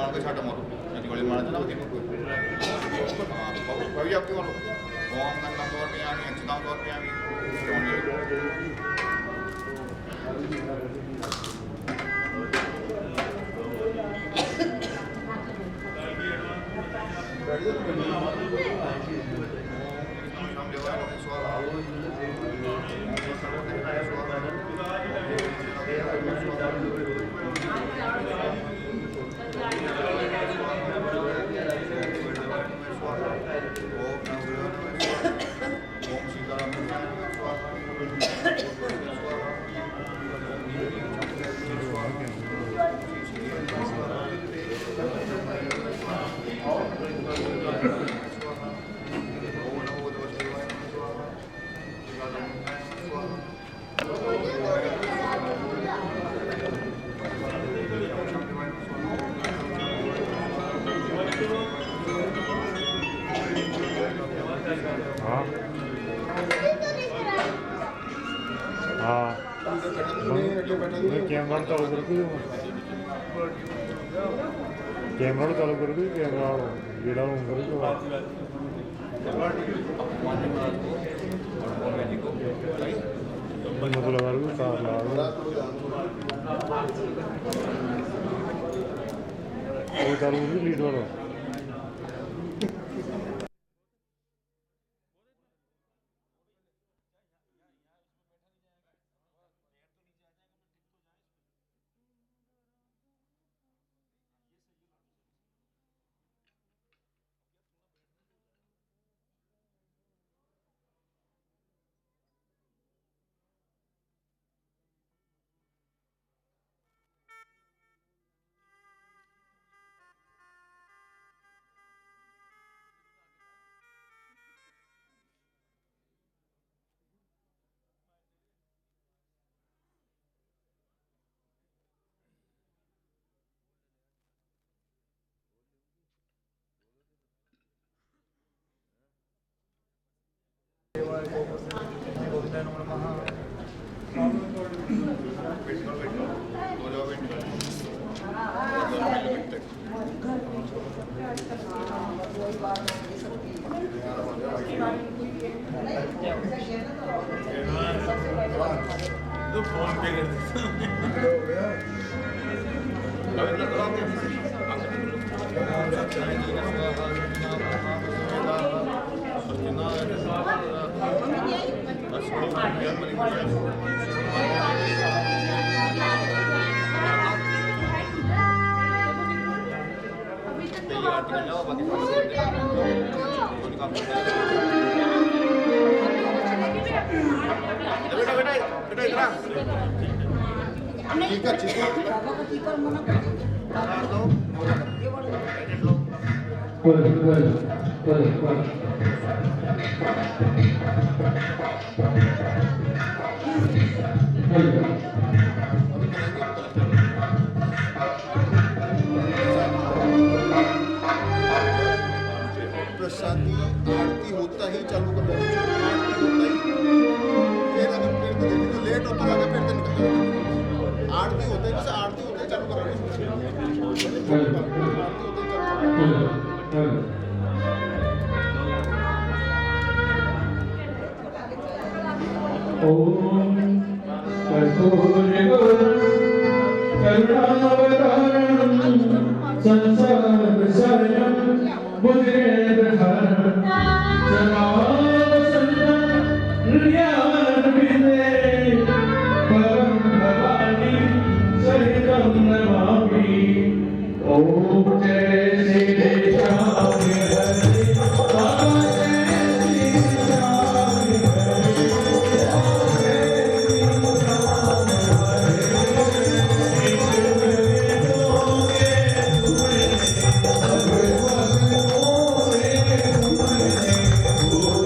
जान के छाट मारो मैं गोली मार देना बच्चे को कभी आपके वालों ओम गंगा तौर पे आमी अच्छाओं तौर पे आमी कैमरा चालू कर कैमरा चालू कर कैमरा जेड़ा मतलब तार ला वो चालू लीड वाला फोन पे कर प्रसादी आरती होता ही चालू कर आरती होता ही फिर अगर फिर तो लेट होता लगा फिर तो निकल जाता आरती होता है जैसे आरती होता है चालू कर ओम करुणावतारम संसार सारम बुद्धिर्हर जनासन्न ज्ञान विदे परम भवानी सहितं नमामि ओम जय श्री श्याम हरे Oh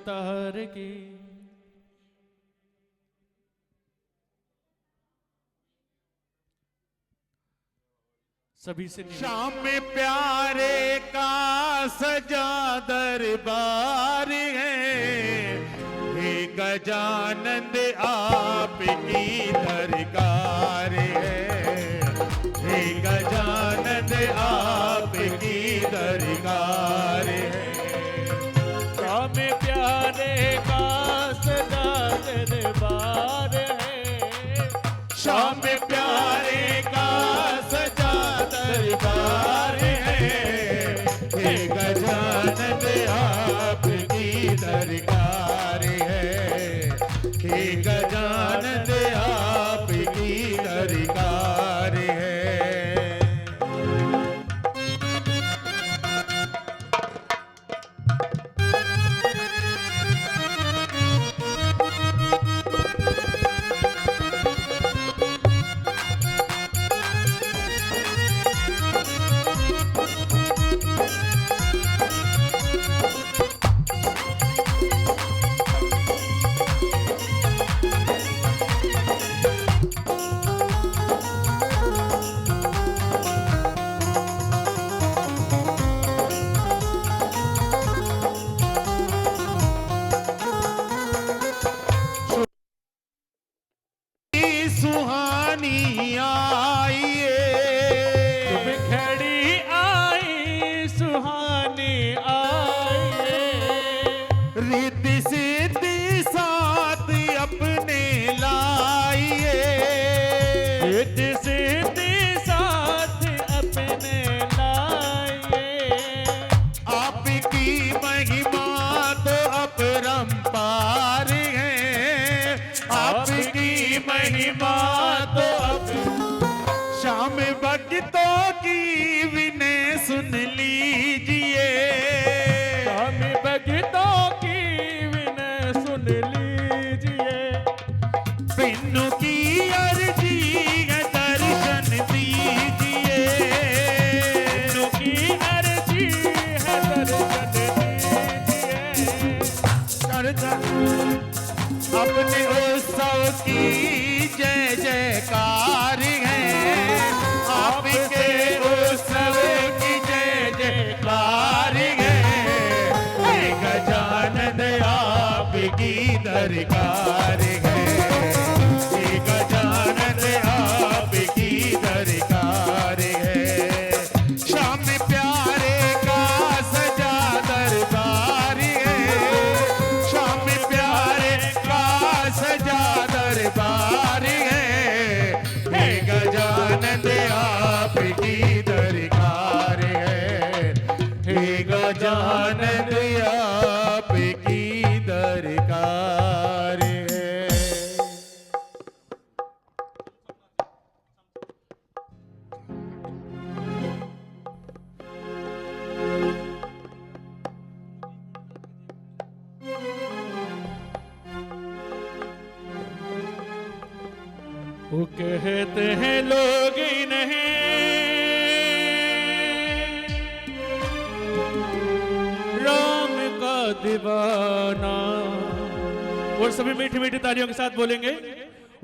अवतार की। सभी से शाम प्यारे का सजा दरबार है, हे गजानंद आपकी दरकार है, हे गजानंद आपकी दरकार है। शाम प्यारे का सदा दरबार है, शाम प्यारे का सजा दरबार है, हे गजानंद आपकी दरकार है, हे गजानंद आपकी दरकार है। सुहानी आइए, तुम खड़ी आई सुहानी आइए, रिद्धि सिद्धि साथ अपने लाइए, रिद्धि सिद्धि साथ अपने लाइए। आपकी महिमा तो अपरंपार है, आपकी महिमा तो शाम भक्तों की विनय सुन लीजिए, शाम भक्तों की विनय सुन लीजिए। पिन्नु की अर्जी है दर्शन दीजिए, पिन्नु की अर्जी है दर्शन दीजिए। अपने उत्सव की जय जयकार है, आपके उत्सव की जय जयकार है, हे गजानंद आपकी दरकार है, हे गजानंद आपकी दरकार है। शाम प्यारे का सजा दरबार है, शाम प्यारे का सजा दरबार है, हे गजानंद आपकी दरकार है, हे गजानंद आपकी दरकार है। वो कहते हैं लोग ही नहीं, राम का दीवाना। और सभी मीठी मीठी तालियों के साथ बोलेंगे।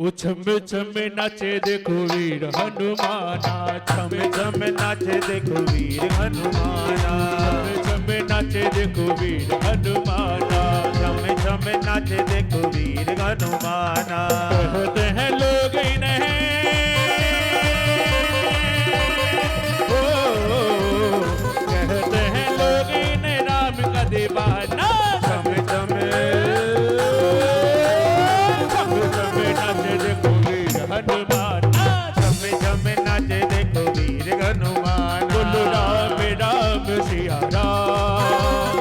वो छम्बे छम्बे नाचे देखो वीर हनुमाना, छम्बे छम्बे नाचे देखो वीर हनुमाना, छम्बे छम्बे नाचे देखो वीर हनुमाना, छम्बे छम्बे नाचे देखो वीर हनुमाना। कहते हैं लोग ही नहीं, कहते हैं लोग ही नहीं, राम का दीवाना। छम्बे छम्बे नाचे देखो वीर हनुमाना, छम्मे छम्मे नाचे देखो वीर हनुमान। बोलो राम राम सिया राम,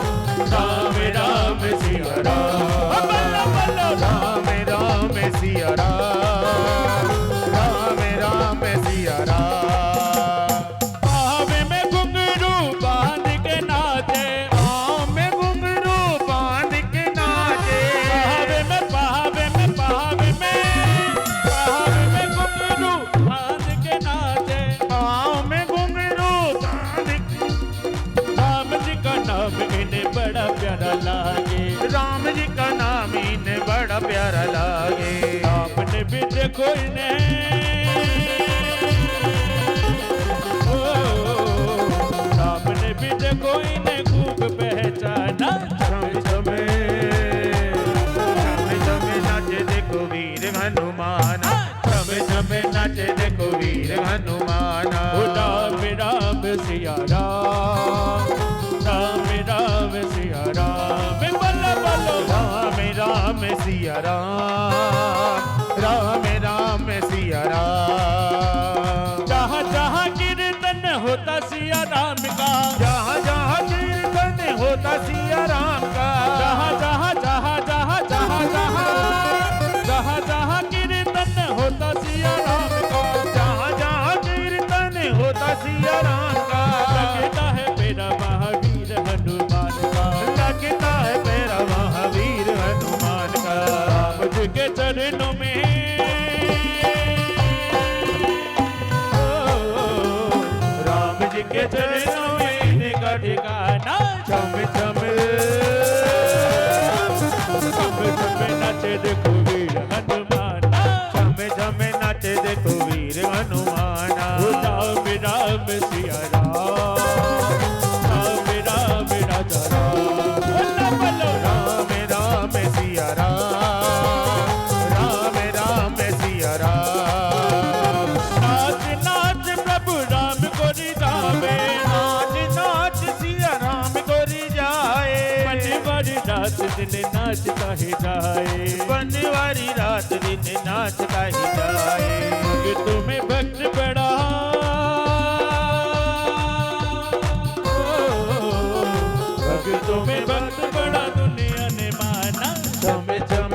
राम राम सिया राम, बोलो बोलो राम राम सिया राम, राम राम सिया राम। पावे में घुंघरू बांध के नाचे, पाँव में घुंघरू बांध के नाचे, पावे में पावे में पावे में घुंघरू बांध के नाचे। पाँव में घुंघरू बांध के। राम जी का नाम इन्हें बड़ा प्यारा लागे, राम देखो इन्हें, ओ राम ने भी देखो इन्हें खूब पहचाना। छम छमे नाचे देखो वीर हनुमाना, छम छम नाचे देखो वीर हनुमाना। राम राम सिया राम, राम राम सिया राम, बल्लो बल्लो राम राम सिया राम, राम राम सिया राम। जहाँ जहाँ कीर्तन होता सिया राम का, जहाँ जहाँ कीर्तन होता सिया राम का, जहाँ जहाँ जहाँ जहाँ जहाँ जहाँ जहाँ जहाँ कीर्तन होता सिया राम का, जहाँ जहाँ कीर्तन होता सिया राम का। लगता है मेरा महावीर हनुमान का, लगता है मेरा महावीर हनुमान का। राम जी के चरणों में, राम जी के चरणों में इनका ठिकाना। छम छम नाचे देखो वीर हनुमाना, छम छम नाचे देखो वीर हनुमाना। राम राम सिया राम, राम राम राजा राम, बल्लो बल्लो राम राम सिया राम, राम राम सिया राम। नाच नाच प्रभु राम को रिझावे, नाच नाच सिया राम को रिझाए। बनवारी रात दिन नाचता ही जाए, बनवारी रात दिन नाचता ही जाए। कि तुम्हें भक्त बड़ा, भक्तों में भक्त बड़ा दुनिया ने माना। छम छम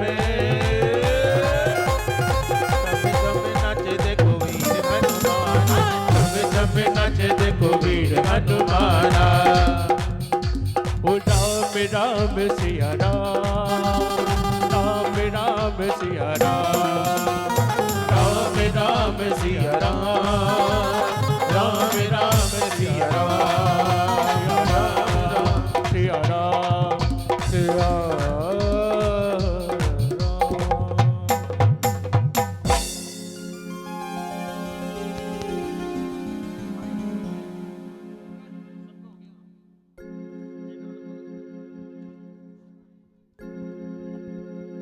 नाचे देखो वीर हनुमाना, छम छम नाचे देखो वीर हनुमाना। ओ राम राम सिया राम, राम राम सिया राम, राम राम सिया राम, राम राम सिया राम, सिया राम, सिया राम।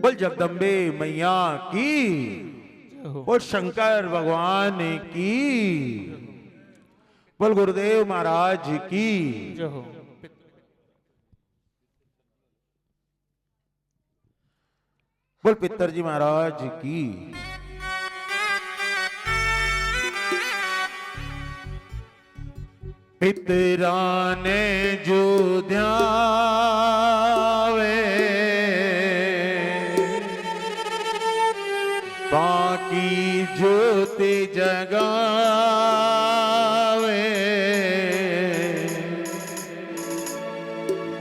बोल जगदम्बे मैया की, बोल शंकर भगवान की, बोल गुरुदेव महाराज की। जो हो बोल पितर जी महाराज की। पितराने जो ध्यावे, बाकी ज्योति जगावे।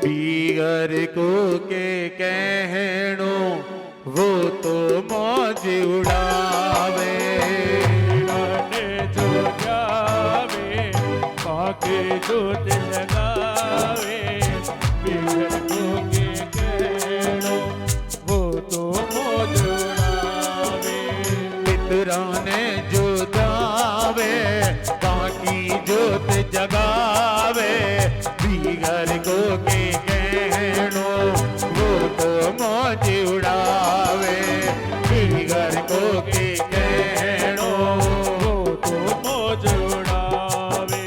पीगर को के कहनो वो तो मौज उड़ावे। गाने जो गावे, बाके जो दिल लगावे। बिगड़ को के कहनो वो तो मौज उड़ावे। पितराने जो दावे, बाकी जोत जगावे। पीगर को के कहनो वो तो मौज उड़ावे। पीगर को के कहनो वो तो मौज उड़ावे।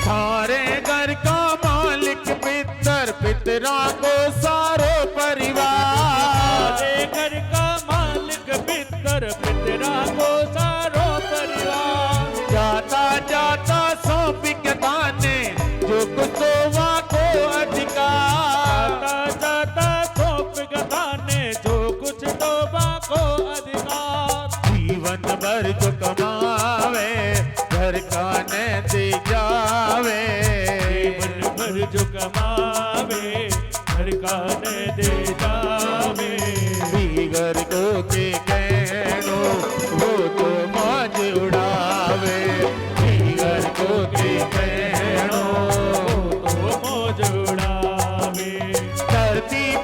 थारे घर का मालिक पितर, पितरा को सारो परिवार। सारे घर का मालिक पितर, पितरा को सारो परिवार। जाता जाता सौंप के दाने, जो कुछ हुआ को अधिकार। जाता जाता सौंप के दाने, जो कुछ तोबा को अधिकार। जीवन भर जो कमावे, घर का न दे जावे। जीवन भर जो कमावे, घर का न दे जावे।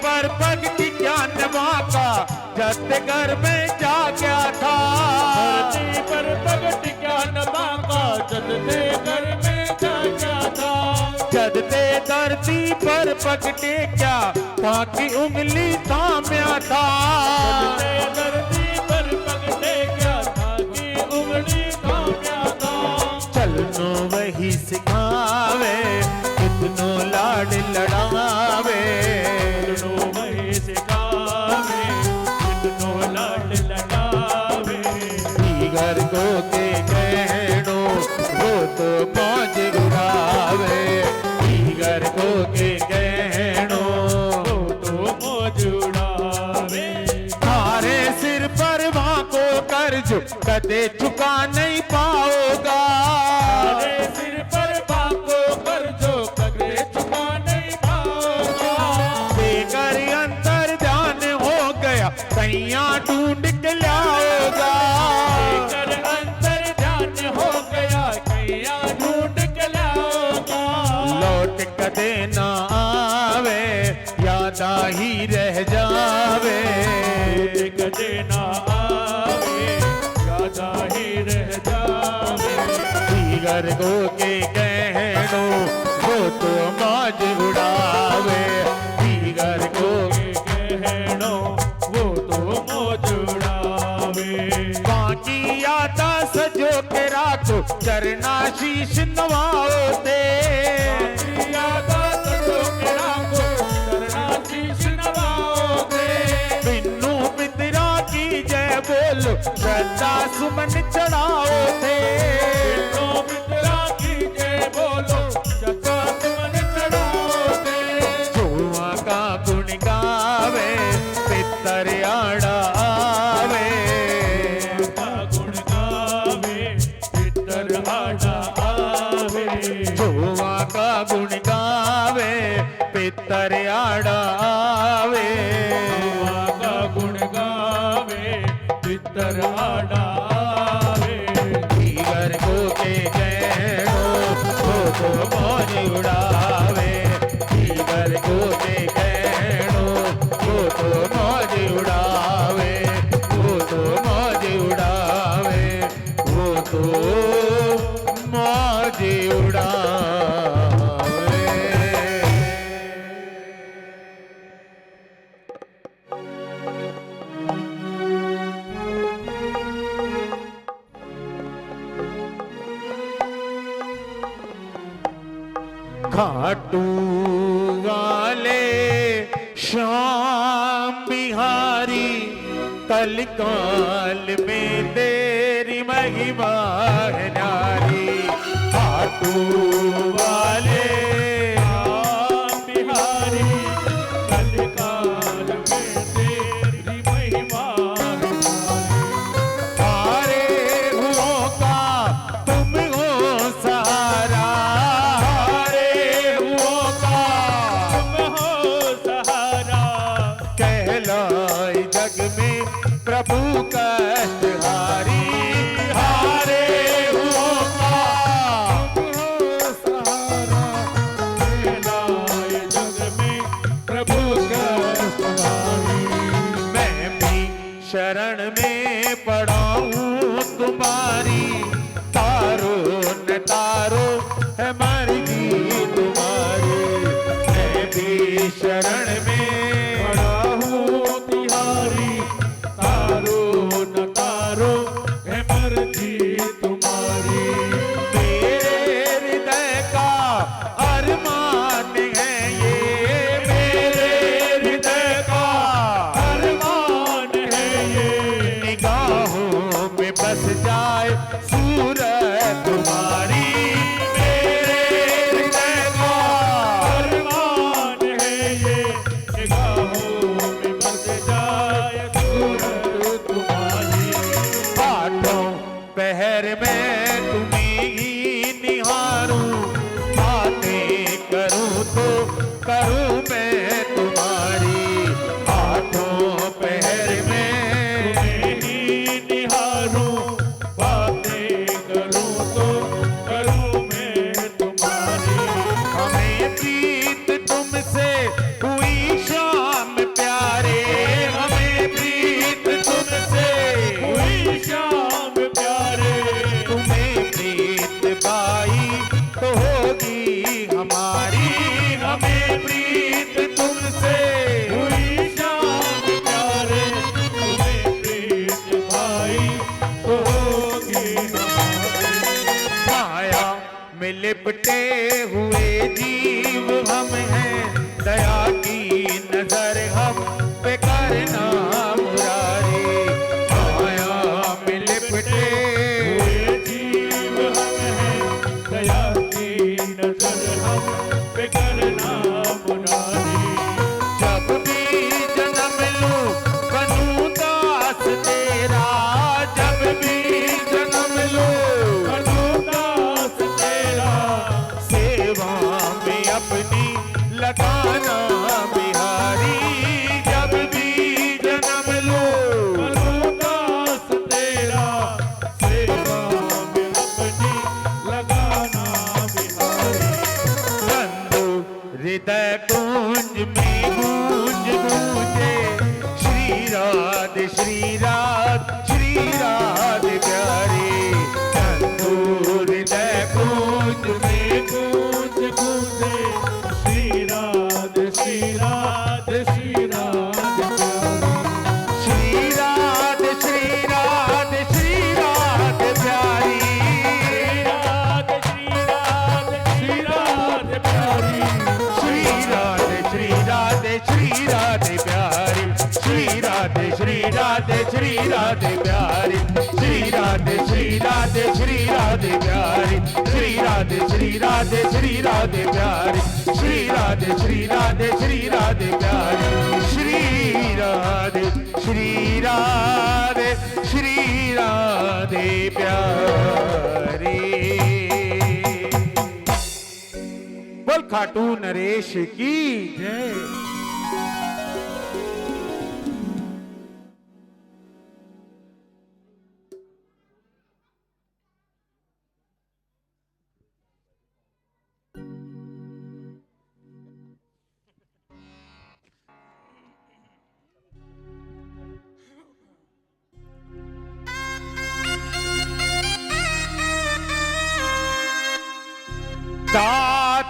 पर पगटी क्या नवा का जत घर में जा क्या था। धरती पर पगट क्या नवा का जदते घर में जा क्या था। जदते धरती पर पगटे क्या ताकि उंगली थाम्या था। जदते धरती पर पगटे क्या था कि उंगली थाम्या था। चलनो वही सिखावे कितनो लाड लड़ावे। चलनो वही सिखावे कितनो लाड लड़ावे। घर को के कहनो वो तो मौज उड़ावे। घर को के कहनो वो तो मौज उड़ावे। थारे सिर पर माँ को कर्ज कदे चुका नहीं पाओगा। तेरे सिर पर बाको कर्जो कदे चुका नहीं पाओगा। बेकर अंतर ध्यान हो गया कैया ढूंढ के लाओगा। कर अंतर ध्यान हो गया कैया ढूंढ के लाओगा। लौट कदे ना आवे याद ही रह जावे। कदे ना आवे यादा ही रह जावे। घर को के कहनो वो तो मौज उड़ावे। घर को कहनो वो तो मौज उड़ावे। बाकी यादा सजो के राखो चरना शीश नवाओते। यादा सजो के राखो चरना शीश नवाओते। बिन्नू मित्रा की जय बोलो श्रद्धा सुमन चढ़ाओ थे। बिन्नू मित्रा की जय बोलो श्रद्धा सुमन चढ़ाओ थे। जुआ का गुण गावे पितर आड़ा आवे। का गुण गावे पितर आड़ा आवे। जुआ का गुण गावे पितर आड़ा आवे। का गुण गावे पितर आड़ा आवे। घर को के कहनो वो तो मौज उड़ावे। घर को के कहनो वो तो मौज उड़ावे। वो तो मौज उड़ावे। वो तो मौज उड़ावे। खाटू वाले श्याम बिहारी कलकाल में तेरी महिमा है न्यारी। खाटू वाले राम बिहारी कलकाल में तेरी महिमा है। हारे हुओं का तुम हो सहारा। हारे हुओं का तुम हो सहारा। कहलाए जग में प्रभु कष्टहारी। हारे हुओं का तुम हो सहारा। कहलाए जग में प्रभु का सहारी। मैं भी शरण में पड़ा हूँ तुम्हारी। तारो न तारो है मर्जी तुम्हारी। मैं भी शरण में पड़ा हूँ तिहारी। तारो न तारो है मर्जी तुम्हारी। मेरे हृदय का अरमान है ये। मेरे हृदय का अरमान है ये। राधे श्री राधे प्यारी अंगूर दे कूंज में गूंज गूंजे श्री राधे श्री राधे श्री राधे श्री राधे श्री राधे श्री राधे प्यारी श्री राधे श्री राधे प्यारी श्री राधे श्री राधे श्री राधे प्यारी श्री राधे श्री राधे श्री राधे प्यारी श्री राधे श्री राधे श्री राधे प्यारी श्री राधे श्री राधे श्री राधे प्यारी श्री राधे श्री राधे श्री राधे प्यारी श्री राधे श्री राधे श्री राधे प्यारी। बोल खाटू नरेश की जय।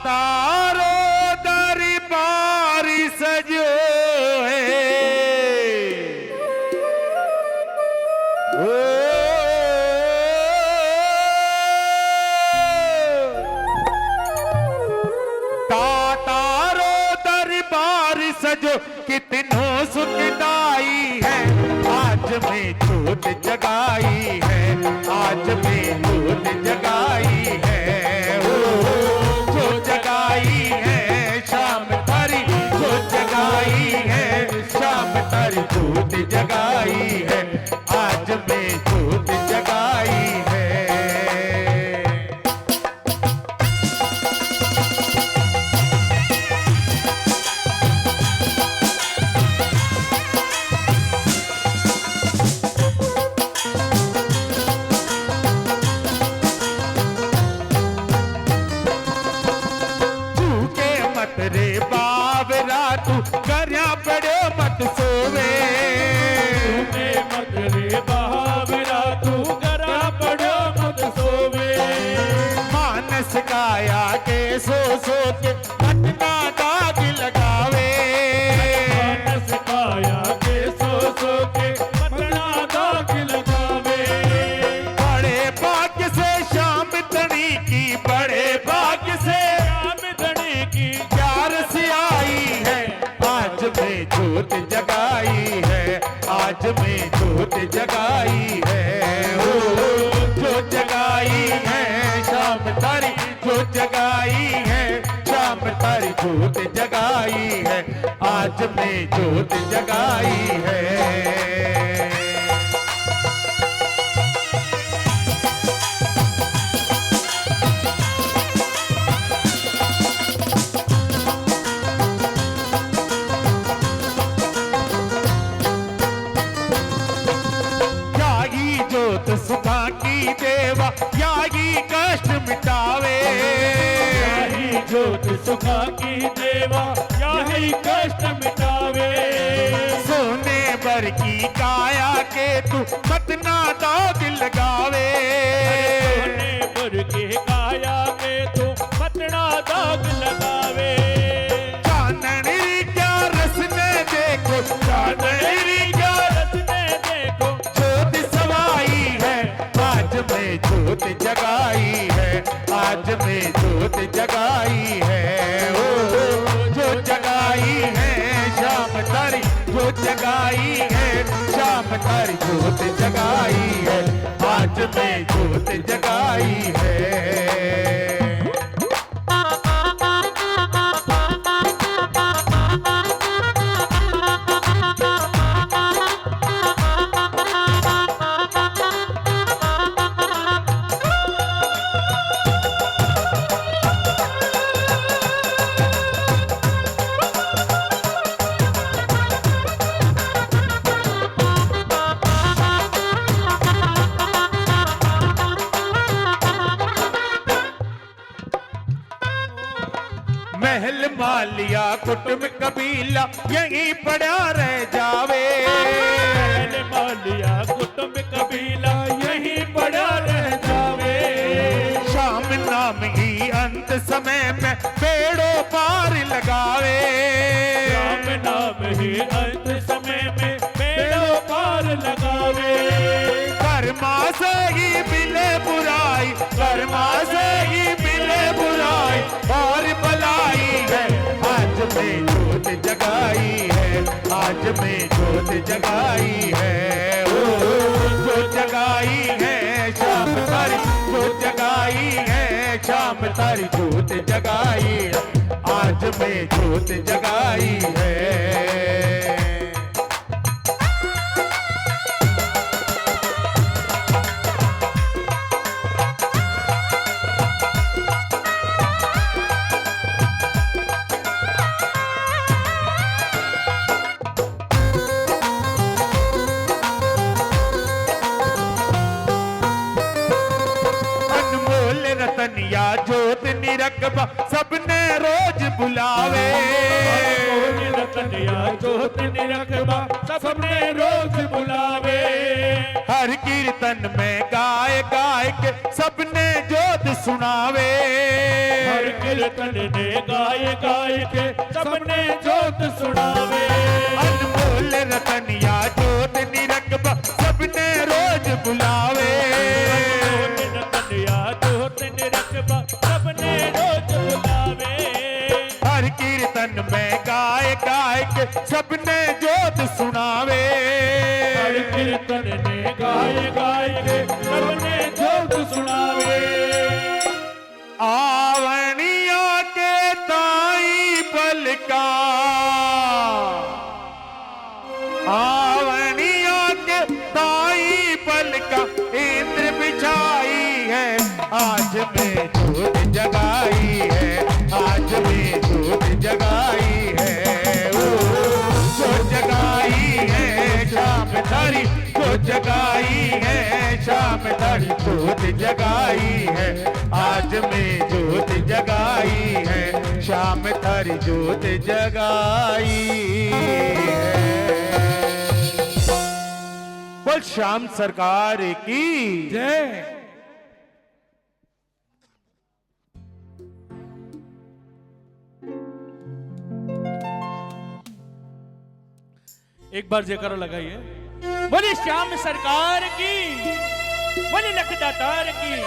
तारो दरबार सजो है ओ तारो दरबार सजो कितनों सुखदाई है आज में जोत जगाई है आज में जोत जगाई है जो जगाई है शाम तारी जो जगाई है शाम तारी जोत जगाई है आज में जोत जगाई है। रे बाबरा तू करया पड़ो मत सोवे मत रे बाबरा तू करा पड़ो मत सोवे मानस काया के सो के घटना दाग लगावे मानस काया के सो के घटना दाग लगावे बड़े भाग्य से शाम तनी की बड़े भाग्य से शाम तनी की जोत जगाई है आज में जोत जगाई है ओ जो जगाई है शाम तारी जो जगाई है शाम तारी जोत जगाई है आज में जोत जगाई है। सुखा की देवा यागी कष्ट मिटावे याही जोत सुखा की देवा याही कष्ट मिटावे सोने भर की काया के तू मतना दाग लगावे सोने भर की काया के तू मतना दाग लगावे चांदनी क्या रसने देखो चांदनी क्या रसने देखो जोत सवाई है आज में जोत जगाई है आज में जोत जगाई है ओ जो जगाई है शाम तारी जो जगाई है शाम तारी जोत जगाई है आज में जोत जगाई है। महल मालिया कुटुंब कबीला यहीं पड़ा रह जावे महल आज में जोत जगाई है, ओ जोत जगाई है शाम तारी, जोत जगाई है शाम तारी, जोत जगाई है, आज में जोत जगाई है। रतनिया जोत निरकबा सबने रोज बुलावे, रतनिया जोत निरकबा सबने रोज बुलावे। हर कीर्तन में गाय गाय के सबने जोत सुनावे, हर कीर्तन ने गाय गाय के सबने जोत सुनावे। अनमोल रतनिया जोत निरकबा सबने रोज बुलावे, सबने रोज बुलावे। हर कीर्तन में गाय गाय के सबने जोत सुनावे, हर कीर्तन ने गाय गाय के सबने जोत सुनावे। आवनिया के ताई पलका, आवनिया के ताई पलका इंद्र बिछाई है, आज में जोत जगाई है, आज में जोत जगाई है, ओ जोत जगाई है शाम तारी, जोत जगाई है शाम तारी, जोत जगाई है, आज में जोत जगाई है, शाम तारी जोत जगाई है। बोल श्याम सरकार की जय। एक बार जयकारा लगाइए। बोले श्याम सरकार की, बोले लखदातार की।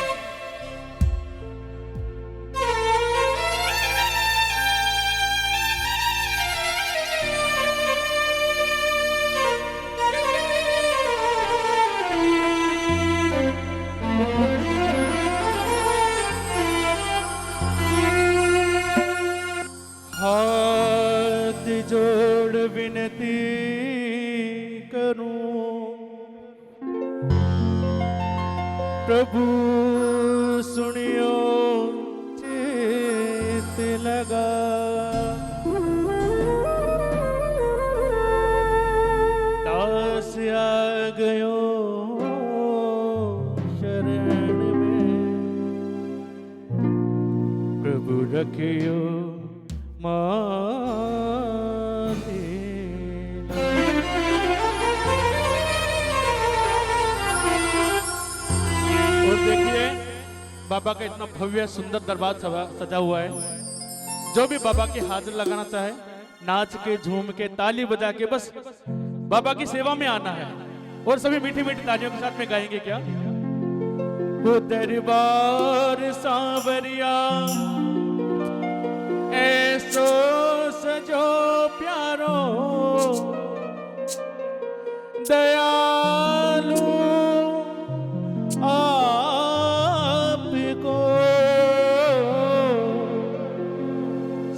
हाथ जोड़ विनती करूं, प्रभु सुनियो चित लगा। दास आ गयो शरण में, प्रभु रखियो और देखिए बाबा का इतना भव्य सुंदर दरबार सजा हुआ है। जो भी बाबा की हाजिर लगाना चाहे, नाच के झूम के ताली बजा के बस बाबा की सेवा में आना है। और सभी मीठी मीठी तालियों के साथ में गाएंगे क्या? वो दरबार सांवरिया ऐसो सजो प्यारो, दयालु आपको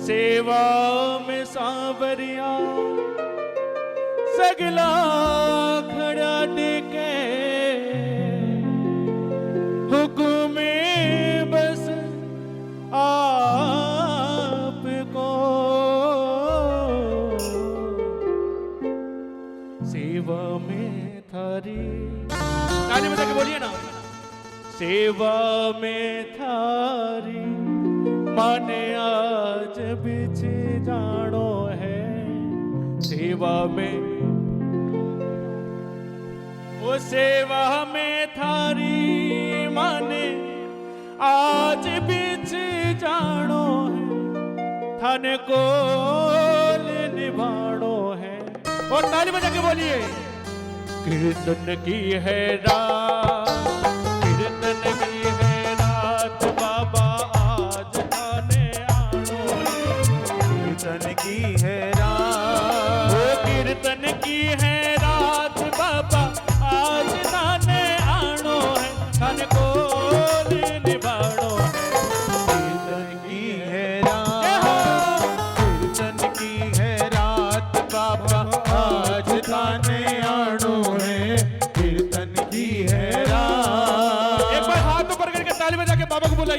सेवा में सांवरिया सगला खड़ा टिके, हुक्म बस आपको सेवा में थारी। ताली बजा के बोलिए ना। सेवा में थारी माने आज बिछ जानो है, सेवा में वो सेवा में थारी माने आज बिछ जानो है, थाने को निभानो है। और ताली बजा के बोलिए। कीर्तन की है रात, कीर्तन की है रात, बाबा आज थाने आनो है। कीर्तन की है रात, वो कीर्तन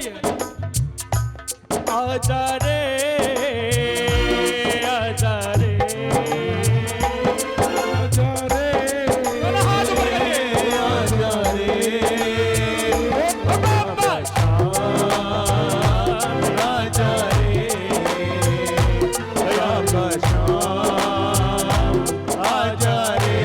बताइए। आजा रे आजा रे आजा रे, दोनों हाथ ऊपर करिए। आजा रे बाबा शाम, आजा रे बाबा शाम, आजा रे।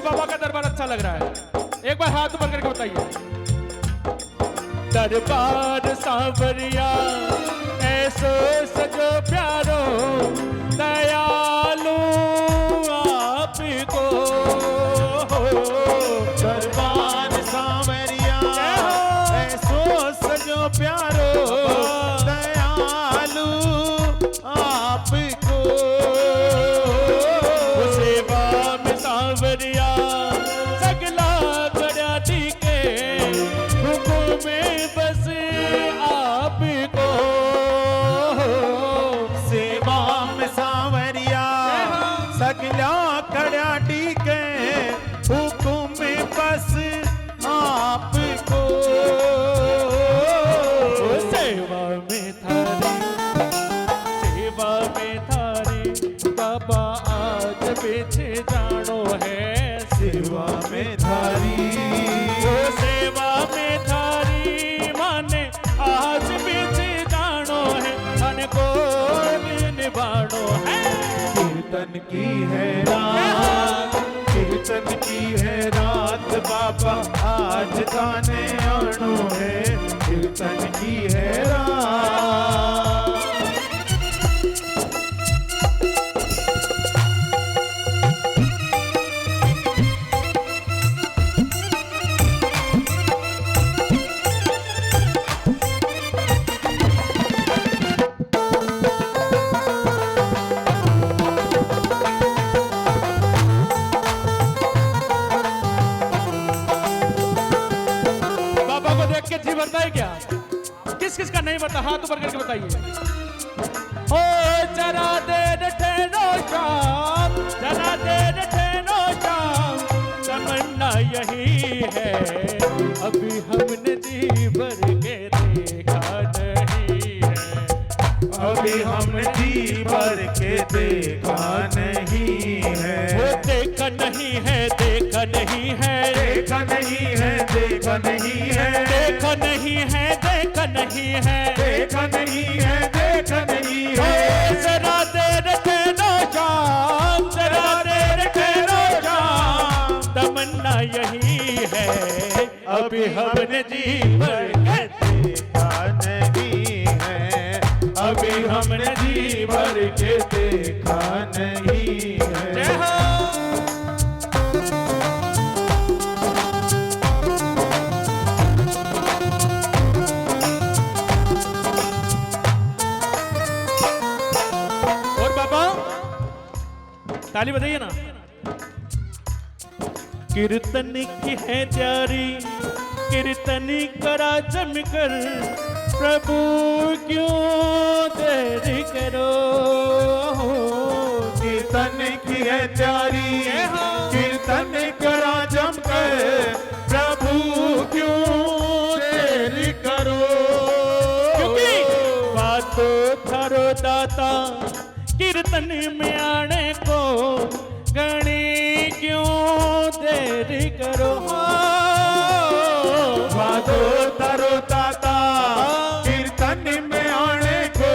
बाबा का दरबार अच्छा लग रहा है? एक बार हाथ ऊपर करके बताइए। दरबार सांवरिया ऐसो सजो प्यारो, दयालु आपको। दरबार सांवरिया ऐसो सजो प्यारो, दयालु आपको। सेवा में सांवरिया सगला गड़ा टीके, हुकुम में बस आपको। सेवा में सांवरिया सगला गड़ा टीके, हुकुम में बस आपको। सेवा में थारी बाबा आज पीछे जानो है। सेवा में थारी, ओ सेवा में थारी माने आज पीछे जानो है, मन को निभानो है। कीर्तन की है रात, कीर्तन की है रात, बाबा आज गाने आनो है। कीर्तन की है रात। बताइए क्या, किस किस का नहीं बता, हाथ ऊपर करके बताइए। ओ जरा देर ठहरो शाम, जरा देर ठहरो शाम, तमन्ना यही है अभी हमने जी भर के देखा नहीं है। अभी हमने जी भर के देखा नहीं है। वो देखा नहीं है, देखा नहीं है, देखा नहीं है, देखा नहीं है, देखा नहीं है, देखा नहीं है, देखा नहीं है, देखा नहीं है। जरा देर ठहरो शाम, जरा देर ठहरो शाम, तमन्ना यही है अभी हमने जी भर के देखा नहीं है। अभी हमने जी भर के देखा नहीं है। जय हो। ताली बजाइए ना। कीर्तन की है तैयारी, कीर्तन करा जमकर, प्रभु क्यों देरी करो। कीर्तन की है तैयारी, कीर्तन करा जमकर, प्रभु क्यों देरी करो। क्योंकि बातो थारो दाता कीर्तन में आने को, गणी क्यों देरी करो। वादो तारो ताता कीर्तन में आने को,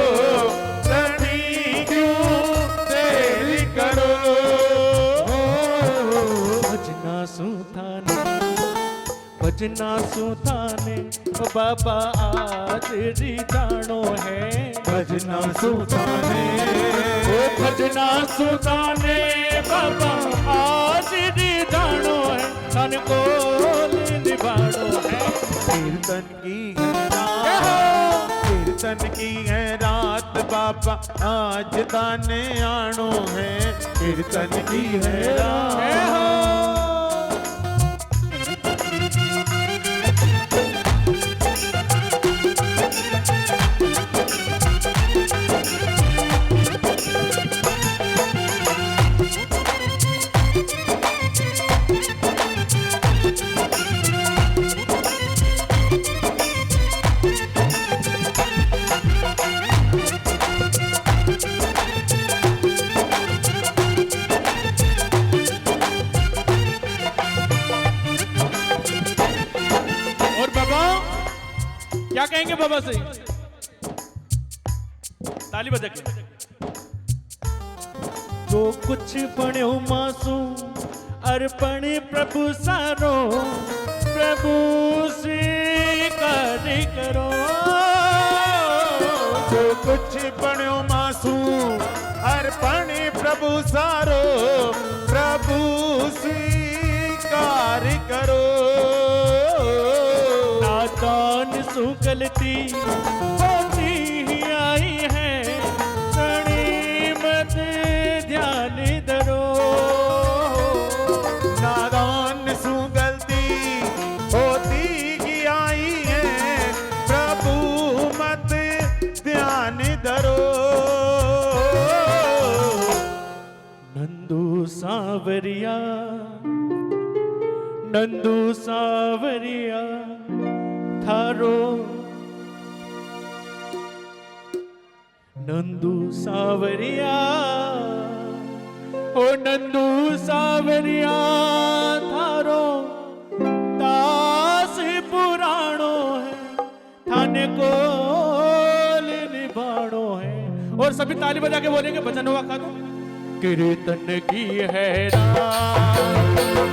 भजना सुताने ओ बाबा आज री जानो है भजना सुताने ओ भजना सुताने बाबा आज री जानो है तन को निभानो है कीर्तन की है रात, कीर्तन की है रात बाबा आज ताने आनो है कीर्तन की है रात। क्या कहेंगे बाबा से? ताली बजा के। जो कुछ बण्यो मासूम अर्पण प्रभु सारो प्रभु स्वीकार करो। जो कुछ बण्यो मासूम अर्पण प्रभु सारो प्रभु स्वीकार करो। नादान सु गलती होती ही आई है गणी मत ध्यान धरो। नादान सु गलती होती ही आई है प्रभु मत ध्यान धरो। नंदू सावरिया नंदू सावरिया थारो नंदू सावरिया ओ नंदू सावरिया थारो दास पुराणो है थाने को निभाणो है। और सभी ताली बजा के बोलेंगे भजन हुआ खातो। कीर्तन की है रात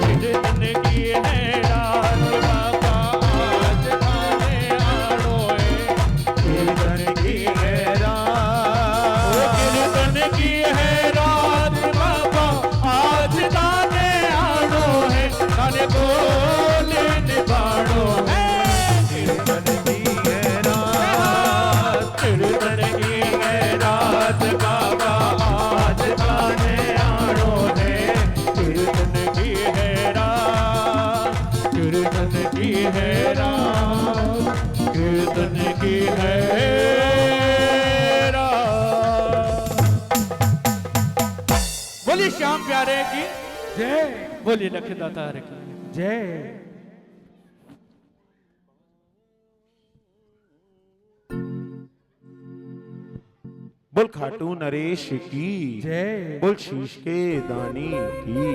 कीर्तन की है रात बाबा आज थाने आनो है। कीर्तन की है रात कीर्तन की है रात बाबा आज थाने आनो है थाने बोल निभाणो है। कीर्तन की है रात कीर्तन की है रात बाबा आज थाने आनो है। कीर्तन की है रात कीर्तन की है रात कीर्तन की है रात। बोलिए श्याम प्यारे की जय बोलिए लखदातार की जय। बोल खाटू नरेश की जय। बोल शीश के दानी की।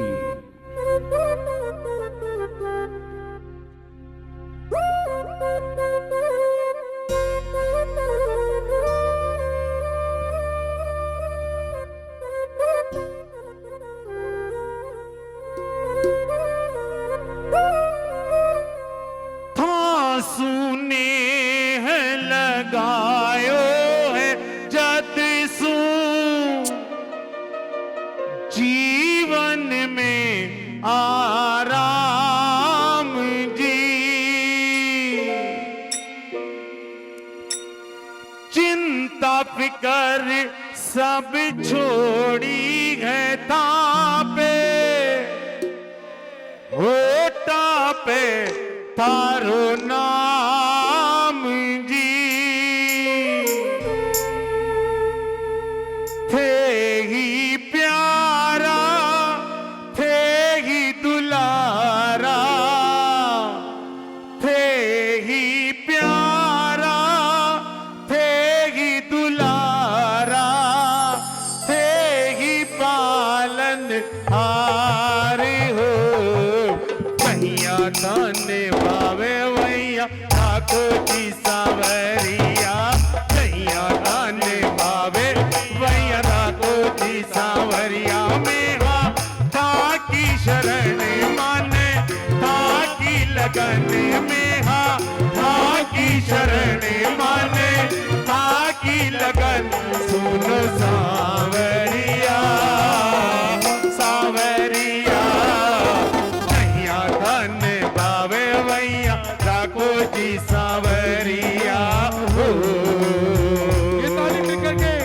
सुने है लगायो है जद सू जीवन में आराम जी। चिंता फिकर सब छोड़ी है तापे होटा पे थारो नाम जी। थे ही प्यारा थे ही दुलारा थे ही प्यारा थे ही दुलारा थे ही पालन हारे हो। भैया ताने बावे भैया ठाको की सावरिया भैया ताने बावे भैया ठाको की सावरिया। मेरा था की शरण माने था की लगन में हा था की शरण माने था की लगन सुनो सांवरिया सांवरिया नैया धन बावे वैया राखो जी सांवरिया हो ये ताली मिलकर के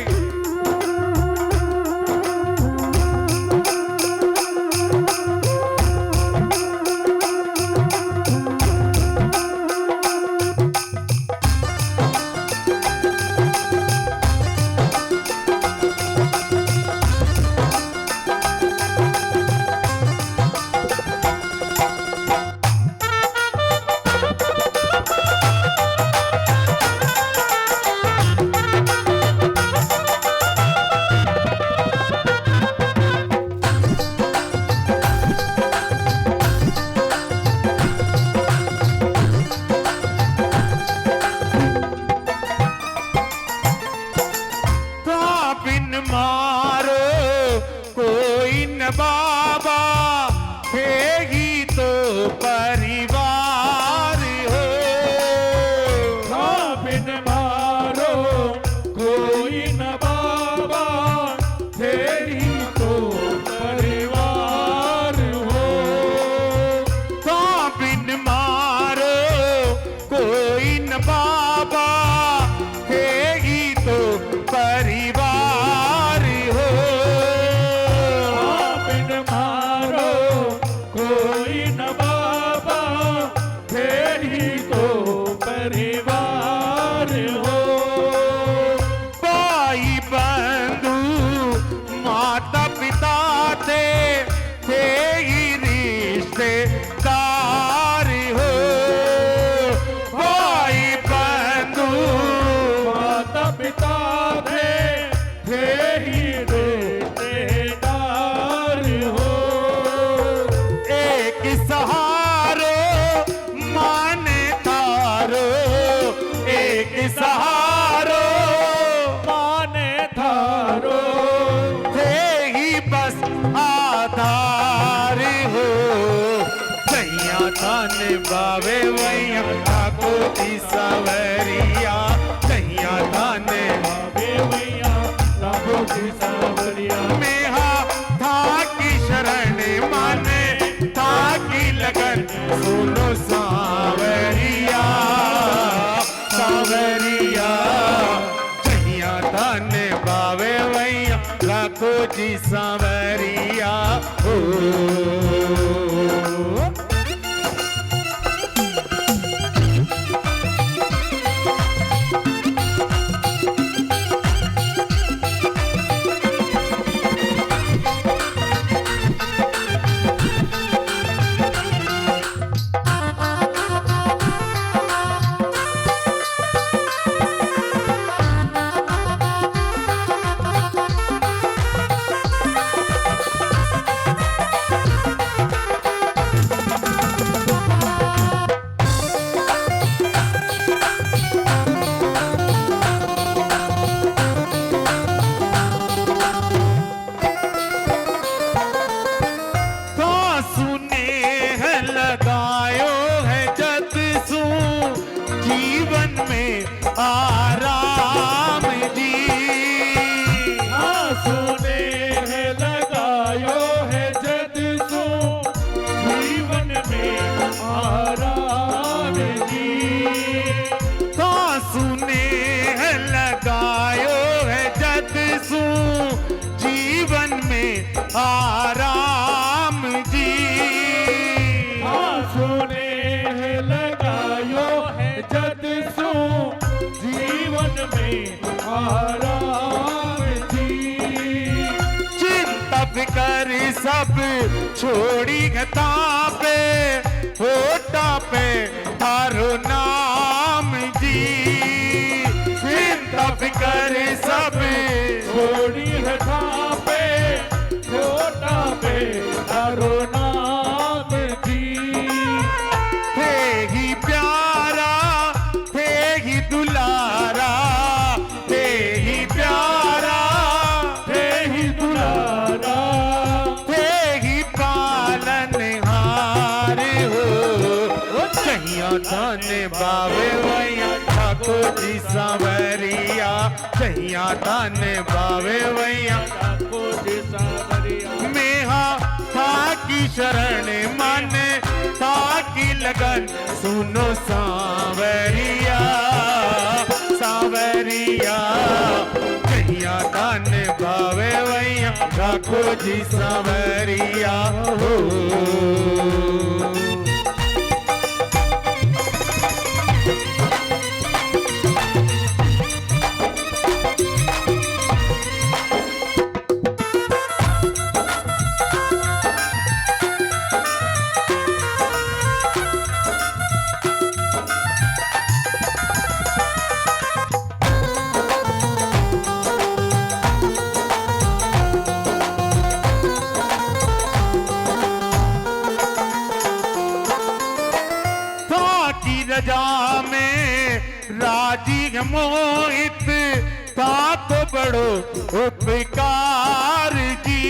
बाबा है ही तो परिवार हो बिन मारो कोई न बाबा तेरी तो परिवार हो बिन मारो कोई न बाबा है ही तो परिवार हो कोई न बाबा तेरी तो परिवार हो भाई बंधु माता पिता थे ही रिश्तेदार हो भाई बंधु माता पिता थे ही रिश्तेदार हो एक सहारो माने थारो एक सहारो माने थारो थे ही बस आधार हो भैया थान बावे वैया ठाको की सवरिया भैया थान बाबे भैया लाखों की सांवरिया मेहा था की शरण माने था की लगन सुनो सांवरिया सांवरिया जहिया धन बावे वैया लाखो जी सांवरिया हो लगायो है जद सू जीवन में आराम जी सुने है लगायो है जद सो जीवन में आराम जी तो सुने है लगायो है जद सू जीवन में आराम जी सुने है लगायो है जद सो जीवन में आराम जी चिंता फिकर सब छोड़ी गता पे होटा पे थारो नाम जी चिंता फिकर सब छोड़ी है पे छोटा पे थारो नाम जी थे ही प्यारा थे ही दुलारा थे ही प्यारा थे ही दुलारा थे ही पालनहार हो छैया ताने बावे वैया ठाकुर जी सांवरिया छैया ताने बावे वैया ठाकुर जी सांवरिया मेहा था की शरण मन था की लगन सुनो सांवरिया सांवरिया छैया ताने बावे वैया ठाकुर जी सांवरिया हो। रजा में राजी मोहित था तो बड़ो उपकार जी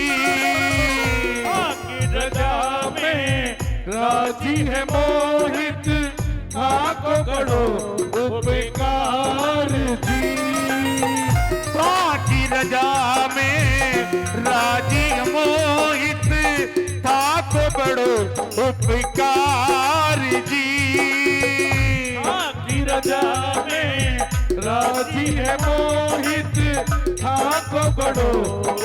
की रजा में राजी है मोहित था को बड़ो उपकार जी की रजा में राजी मोहित था तो बड़ो उपकार जी रजा में राजी है मोहित ठाको बड़ो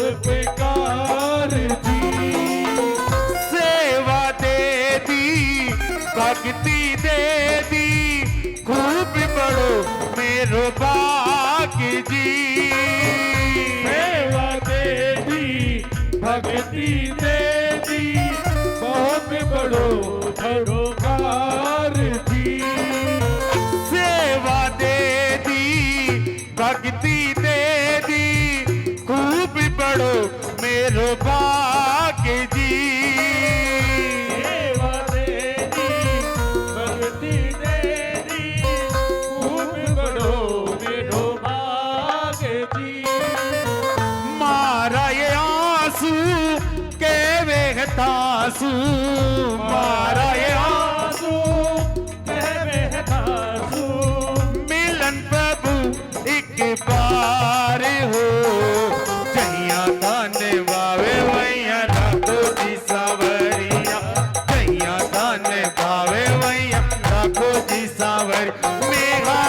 उपकार जी सेवा दे दी भक्ति दे दी खूब बड़ो मेरो भाग्य जी सेवा दे दी भक्ति दे दी बहुत बड़ो परोकार जी भक्ति दे दी खूब बड़ो मेरो भाग्य जी सेवा दे दी भक्ति दे दी खूब बड़ो मेरो भाग्य जी मारा ये आंसू के वेहतासू मारा ये आंसू के वेहतासू मिलन प्रभु एक बार हो छैया ताने बावे वैया ठाकुर जी सांवरिया छैया ताने बावे वैया ठाकुर जी सांवर मेरा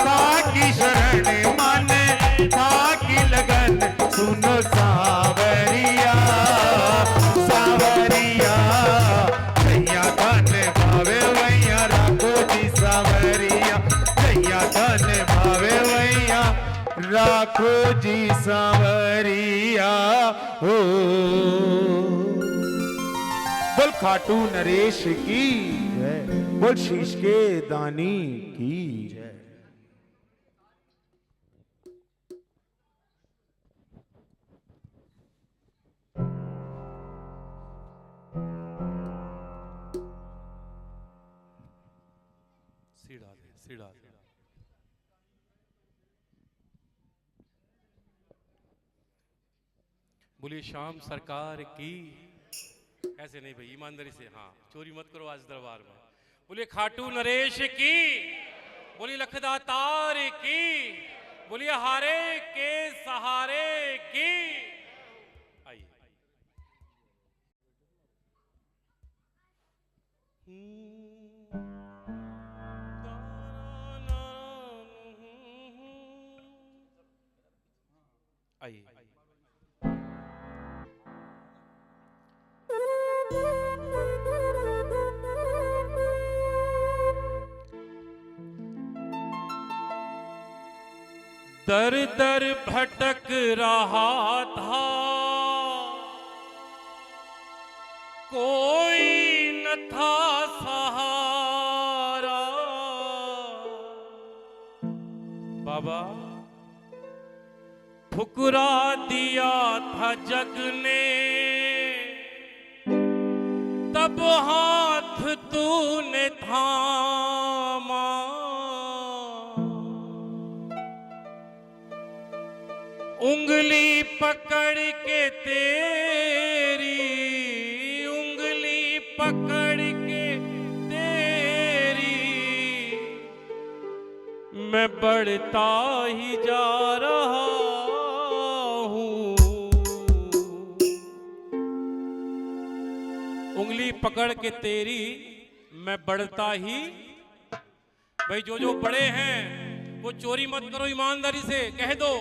था की शरण मन था की लगन सुनो सांवरिया सांवरिया छैया ताने बावे वैया ठाकुर जी सांवरिया छैया ताने बावे वैया राखो जी सांवरिया हो। बोल खाटू नरेश की जय बोल शीश के दानी की जय। सीढ़ा बोलिए श्याम सरकार की ऐसे नहीं भाई ईमानदारी से हाँ चोरी मत करो आज दरबार में बोलिए खाटू नरेश की बोलिए लखदातार की बोलिए हारे के सहारे की आइए आइए दर दर भटक रहा था कोई न था सहारा बाबा ठुकरा दिया था जग ने तब हाथ तूने थामा उंगली पकड़ के तेरी उंगली पकड़ के तेरी मैं बढ़ता ही जा रहा हूं। उंगली पकड़ के तेरी मैं बढ़ता ही। भाई जो बड़े हैं वो चोरी मत करो, ईमानदारी से कह दो।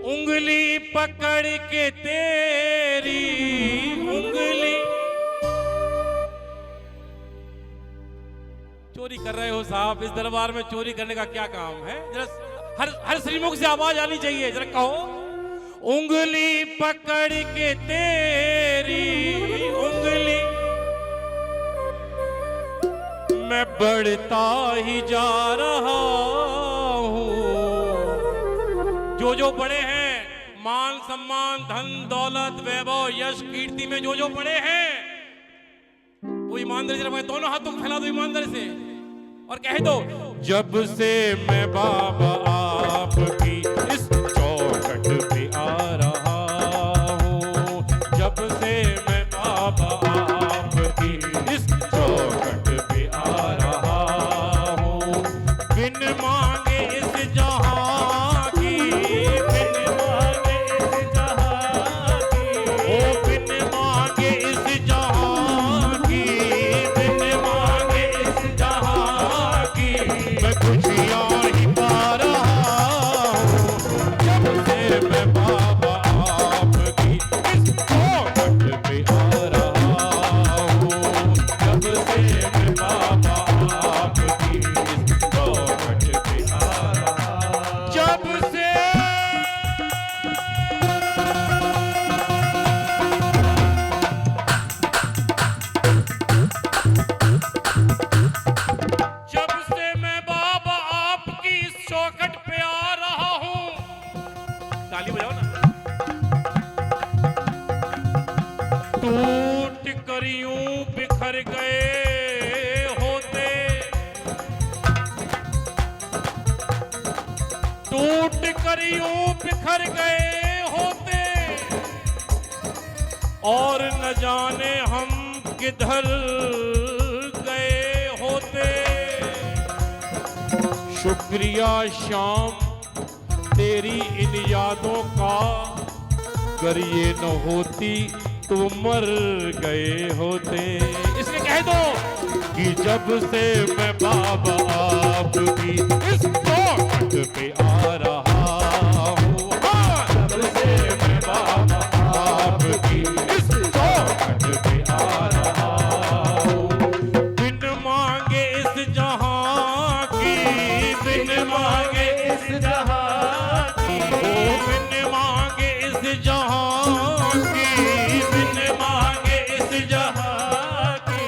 उंगली पकड़ के तेरी, उंगली। चोरी कर रहे हो साहब, इस दरबार में चोरी करने का क्या काम है? जरा हर श्रीमुख से आवाज आनी चाहिए, जरा कहो। उंगली पकड़ के तेरी, उंगली मैं बढ़ता ही जा रहा हूं। जो बड़े हैं, मान सम्मान धन दौलत वैभव यश कीर्ति में जो बड़े हैं, वो ईमानदारी से रखें। दोनों हाथों को फैला दो ईमानदारी से और कह दो, जब से मैं बाबा आपकी इस चौखट पे आ रहा हूं, जब से मैं बाबा आपकी इस चौखट पे आ रहा हूं, बिन मांगे इस जहां की, बिन मांगे इस जहां की, ओ बिन मांगे इस जहां की, बिन मांगे इस जहां की, मैं खुशियां ही पा रहा हूं। जब से मैं बाबा आपकी इस चौखट पे आ रहा हूं, जब से मैं बाबा आपकी इस चौखट पे आ रहा, जब से जब से मैं बाबा आपकी इस चौखट पे आ रहा हूं। ताली बजाओ ना। टूट कर यूं बिखर गए होते, टूट कर यूं बिखर गए होते, और न जाने हम किधर गए होते। शुक्रिया शाम तेरी इन यादों का, अगर ये न होती तो मर गए होते। इसलिए कह दो कि जब से मैं बाबा आपकी इस चौखट पे आ रहा हूं, जब से मैं बाबा आपकी इस चौखट पे आ रहा हूं, बिन मांगे इस जहां की, बिन मांगे इस जहां की, ओ बिन मांगे इस जहां की, बिन मांगे इस जहां की,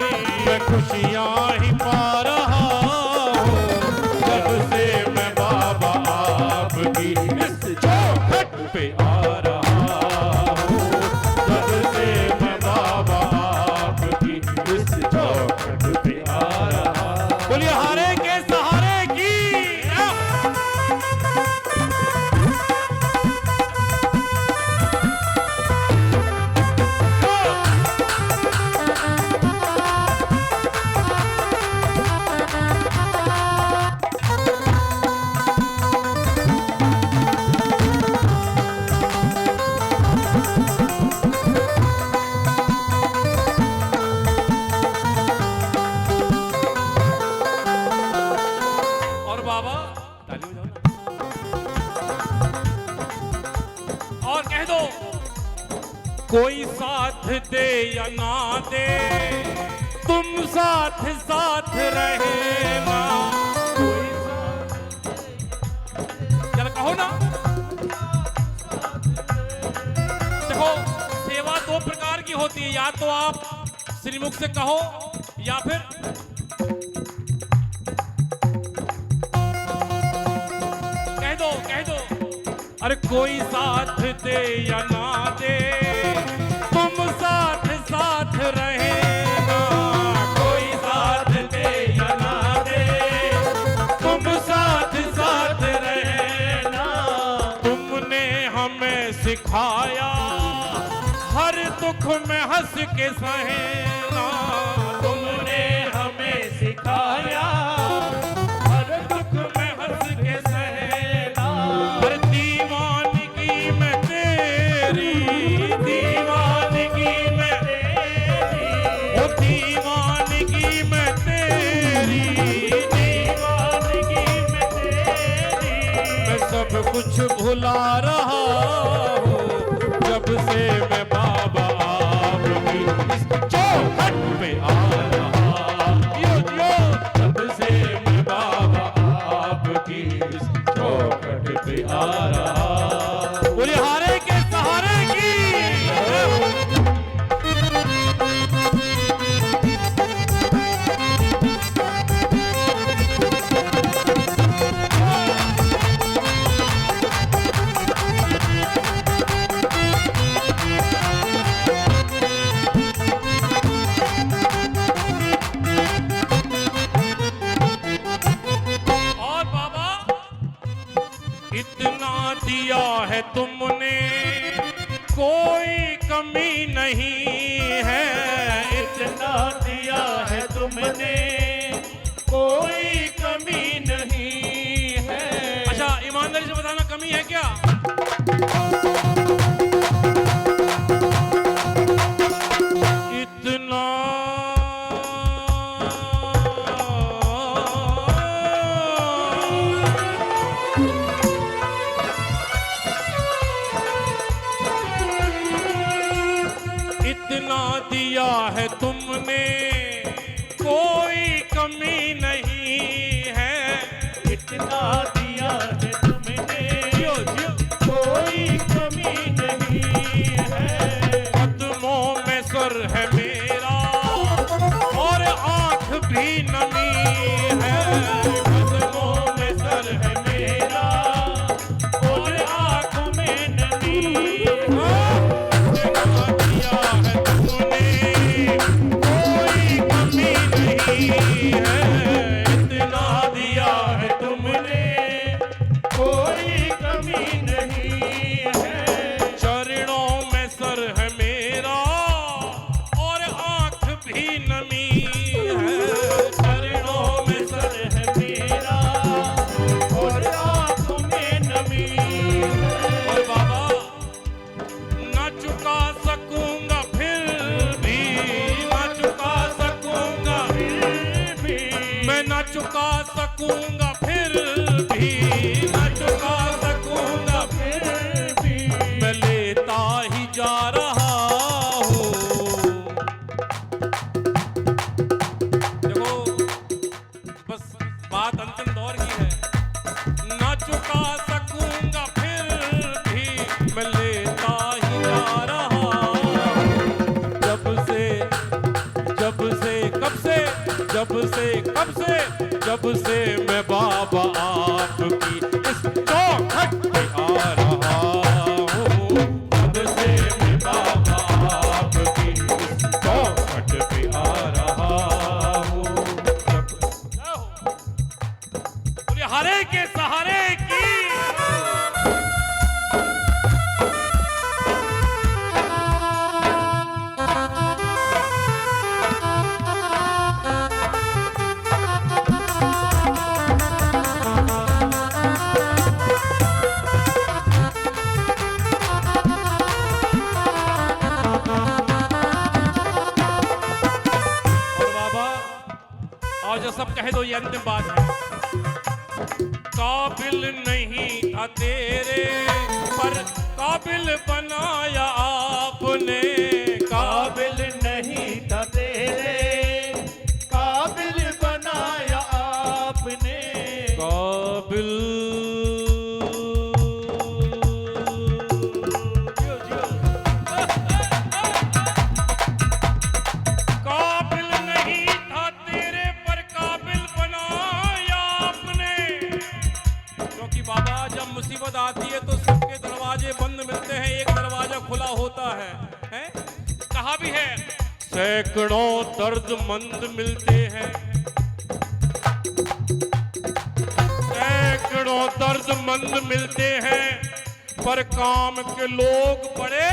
मैं खुशियां ही पा रहा हूं। जब से मैं बाबा आपकी इस चौखट पे आ रहा हूं, जब से मैं बाबा आपकी इस चौखट पे आ रहा। बोलिए हारे के सहारे की। और बाबा ताली बजाओ ना। और कह दो, कोई साथ दे या ना दे, तुम साथ साथ रहना। कोई चल कहो ना। देखो, सेवा दो प्रकार की होती है, या तो आप श्रीमुख से कहो या फिर कह दो। अरे कोई साथ दे या ना दे, तुम साथ साथ रहना। कोई साथ दे या ना दे, तुम साथ साथ रहना। तुमने हमें सिखाया हर दुख में हंस के सहना। तुमने हमें सिखाया हर दुख में हंस के कुछ भुला रहा हूँ जब से मैं बाबा आपकी इस चौखट पे आ रहा जब से मैं बाबा आपकी इस चौखट पे आ रहा। बोले हारे के सहारे की दिया है तुमने कोई कमी नहीं है, इतना दिया है तुमने कोई कमी नहीं है। अच्छा ईमानदारी से बताना कमी है क्या? इतना दिया है तुमने कोई कमी नहीं है, इतना दिया है तुमने कोई कमी नहीं है। कदमों में सर है मेरा और आंख भी नमी है, कदमों में सर है मेरा और आंख में नमी है। इतना दिया है तुमने कोई कमी नहीं है। चरणों में सर है मेरा और आंख भी नमी है, चरणों में सर है मेरा और आंख में नमी है। और बाबा ना चुका सकूंगा फिर भी, ना चुका सकूंगा मैं, ना चुका सकूंगा फिर भी, ना चुका सकूंगा फिर भी, मैं लेता ही जा रहा हूँ। देखो बस बात अंतिम दौर की है। ना चुका सकूंगा फिर भी मैं लेता ही जा रहा हूँ। जब से कब से जब से मैं बाबा आपकी इस चौखट पे आ रहा हूँ, जब से मैं बाबा आपकी इस चौखट पे आ रहा हूँ। हरे के सहारे की सब कह दो, ये अंतिम बात है। काबिल नहीं था तेरे पर काबिल बनाया आपने, काबिल नहीं था तेरे काबिल बनाया आपने, काबिल मुसीबत आती है तो सबके दरवाजे बंद मिलते हैं, एक दरवाजा खुला होता है, हैं? कहा भी है सैकड़ों दर्दमंद मिलते हैं, सैकड़ों दर्दमंद मिलते हैं, पर काम के लोग बड़े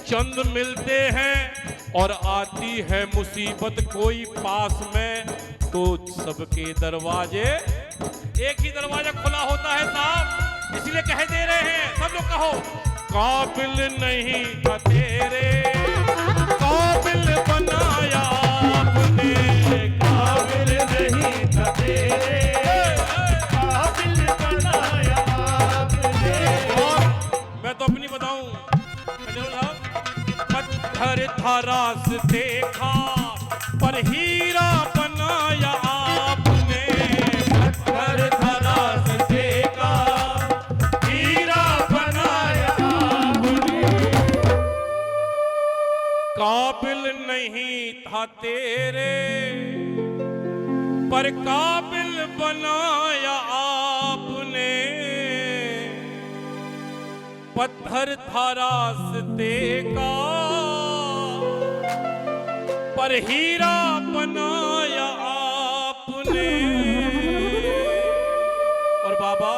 चंद मिलते हैं। और आती है मुसीबत कोई पास में तो सबके दरवाजे, एक ही दरवाजा खुला होता है साहब, इसलिए कह दे रहे हैं सब लोग कहो, काबिल नहीं था तेरे काबिल बनाया आपने, काबिल नहीं था तेरे काबिल बनाया आपने, था रास देखा पर हीरा बनाया आपने। पत्थर था रास देखा हीरा बनाया आपने। काबिल नहीं था तेरे पर काबिल बनाया आपने। पत्थर था रास्ते का पर हीरा बनाया आपने। और बाबा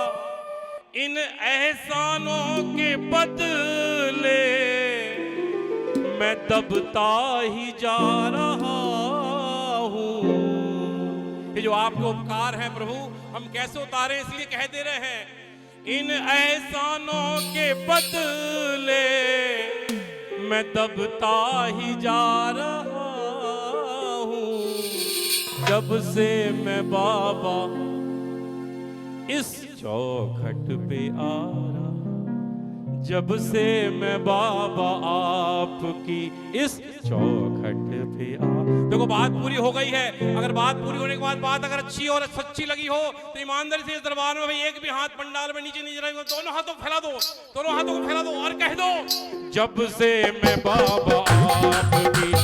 इन एहसानों के बदले मैं दबता ही जा रहा हूं। ये जो आपके उपकार हैं प्रभु, हम कैसे उतारें, इसलिए कह दे रहे हैं। इन एहसानों के बदले मैं दबता ही जा रहा हूं। जब से मैं बाबा इस चौखट पे आ रहा, जब से मैं बाबा आपकी इस चौखट पे आ। देखो बात पूरी हो गई है। अगर बात पूरी होने के बाद बात अगर अच्छी और सच्ची लगी हो तो ईमानदारी से इस दरबार में भाई एक भी हाथ पंडाल में नीचे नहीं रहेगा, दोनों हाथों को फैला दो, दोनों हाथों को फैला दो और कह दो, जब से मैं बाबा आपकी इस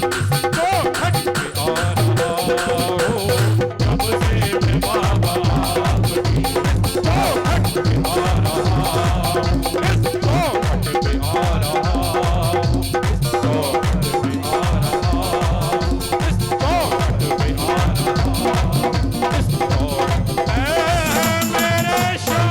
चौखट पे आ रहा हूं, जब से मैं बाबा आपकी इस चौखट पे आ रहा हूं, इस चौखट पे आ रहा हूं, इस चौखट पे आ रहा हूं, इस चौखट पे आ रहा हूं, इस चौखट ऐ मेरे शाह,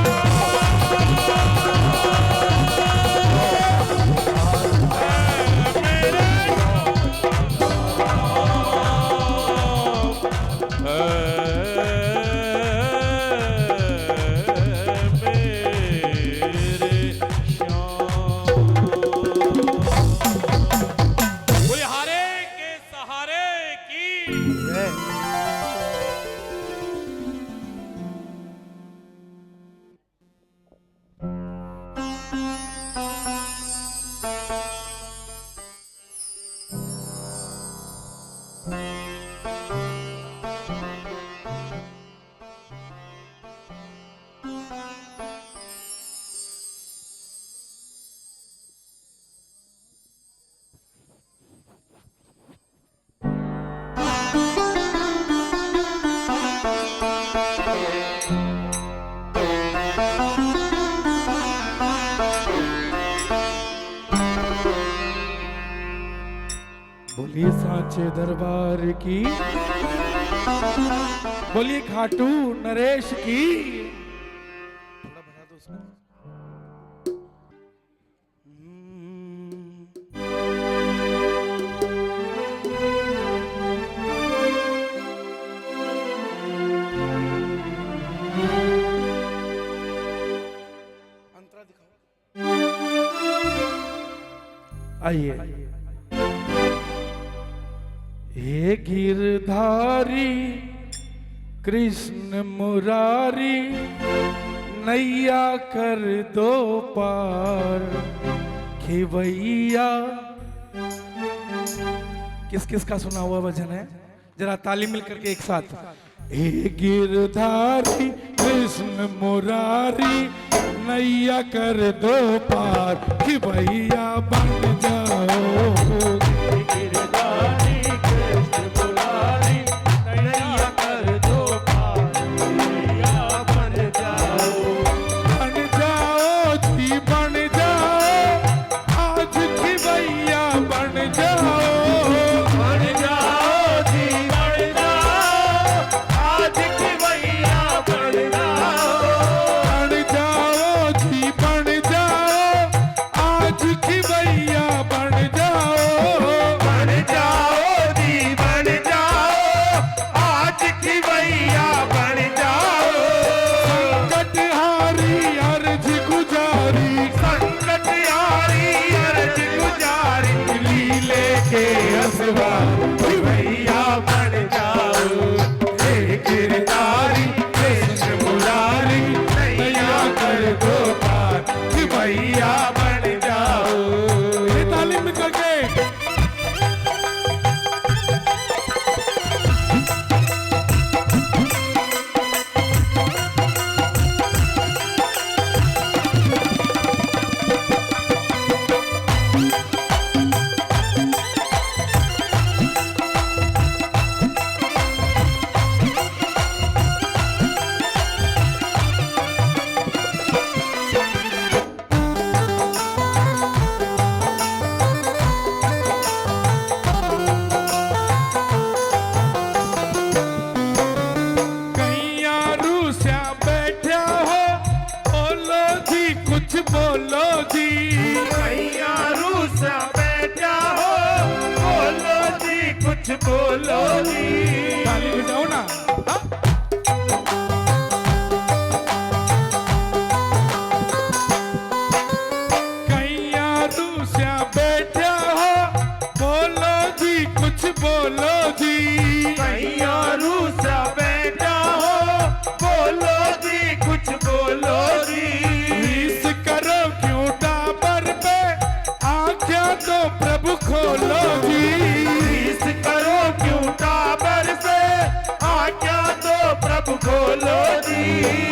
बोलिए सांचे दरबार की, बोलिए खाटू नरेश की। थोड़ा बढ़ा दो उसको। अंतरा दिखाओ। आइए। हे गिरधारी कृष्ण मुरारी नैया कर दो पार खिवैया। किस किस का सुना हुआ भजन है, जरा ताली मिल करके एक साथ। हे गिरधारी कृष्ण मुरारी नैया कर दो पार खिवैया बन जाओ। बन जाओ बोलो जी। ताली बजाओ ना। हाँ? कैया रूसिया बैठा हो, बोलो जी कुछ बोलो जी। कैया रूसा बैठा हो, बोलो जी कुछ बोलो जी। रीस करो क्यों टाबर पे, आँखें तो प्रभु खोलो जी। रीस करो क्यों टाबर से, आज्ञा तो प्रभु खोलो जी।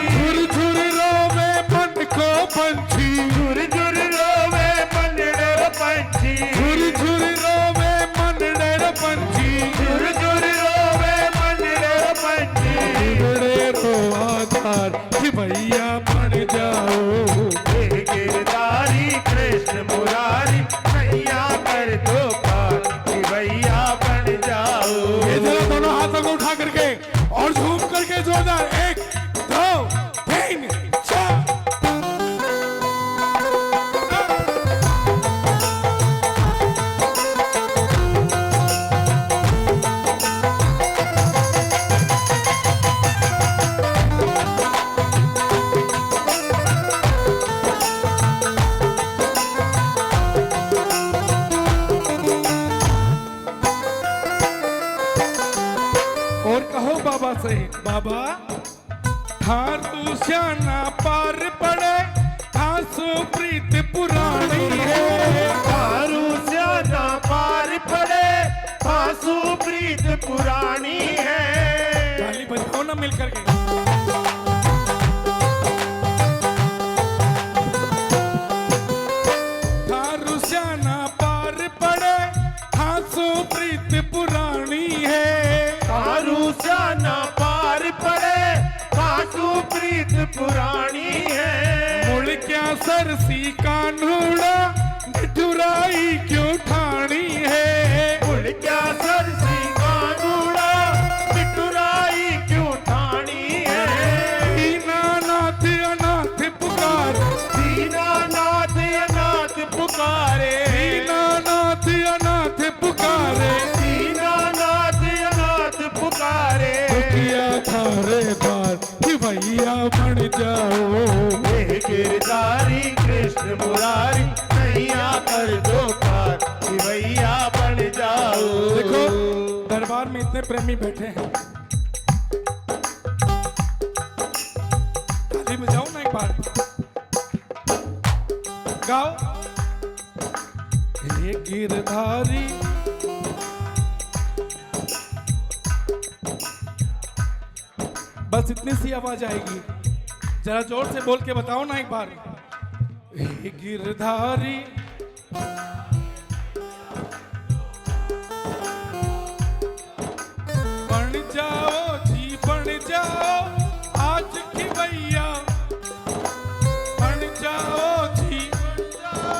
झुर झुर रोवे मन को पंछी, झुर झुर रोवे मनड़े पंछी। झुर झुर रोवे मन डर पंछी। झुर झुर रोवे मनड़े पंछी। बिगड़े रो आधार कि भैया बन जाओ। हे गिरधारी कृष्ण मुरारी, नैया कर दो पार कि भैया बन जाओ। ये जरा दोनों हाथों को उठा करके और झूम करके जोरदार 1 2 3 4। और कहो बाबा से, बाबा थारू श्याना पार पड़े, आंसू प्रीत पुरानी है। थारू स्याना पार पड़े, आंसू प्रीत पुरानी है। ताली बजाओ ना मिल करके। थारू श्याना पार पड़े, आंसू प्रीत पुरानी है। थारू स्याना पार पड़े, आंसू प्रीत पुरानी है। मुड़ क्या सरसी कानूड़ा, ठुराई क्यों ठानी है। उड़ क्या सरसी कानूड़ा, मिठुराई क्यों ठानी है। दीनानाथ अनाथ पुकार, दीनानाथ अनाथ पुकारे। दीनानाथ अनाथ पुकारे। दीनानाथ अनाथ पुकारे। किया थारे द्वार कि भैया बन जाओ। हे गिरधारी कृष्ण मुरारी, नैया कर दो पार कि भैया बन जाओ। देखो दरबार में इतने प्रेमी बैठे हैं, ताली बजाओ ना एक बार, गाओ। हे गिरधारी बस इतनी सी आवाज आएगी, जरा जोर से बोल के बताओ ना एक बार। हे गिरधारी बन जाओ जी बन जाओ, आज की भैया बन जाओ जी बन जाओ,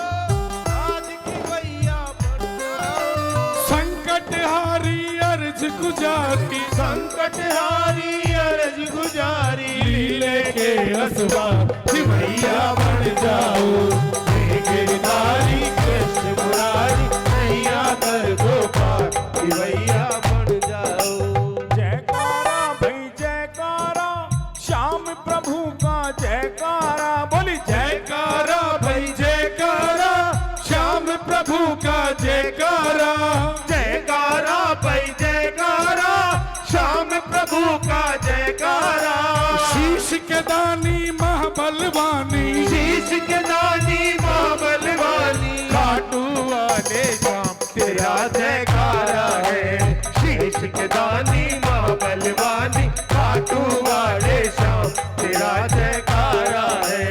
आज की भैया बन जाओ। संकट हारी अर्ज गुजारी, संकट हारी अर्ज गुजारी, लीले के असबाब कि भैया बन जाओ। हे गिरधारी कृष्ण मुरारी, नैया कर दो पार कि भैया बन जाओ। जयकारा भाई जयकारा, श्याम प्रभु का जयकारा। बोली जयकारा भाई जयकारा, श्याम प्रभु का जयकारा। जयकारा भाई जयकारा, श्याम प्रभु का जयकारा। शीश के दानी महाबलवानी, शीश के दानी महाबलवानी, खाटू वाले श्याम तेरा जयकारा है। शीश के दानी महाबलवानी, खाटू वाले श्याम तेरा जयकारा है।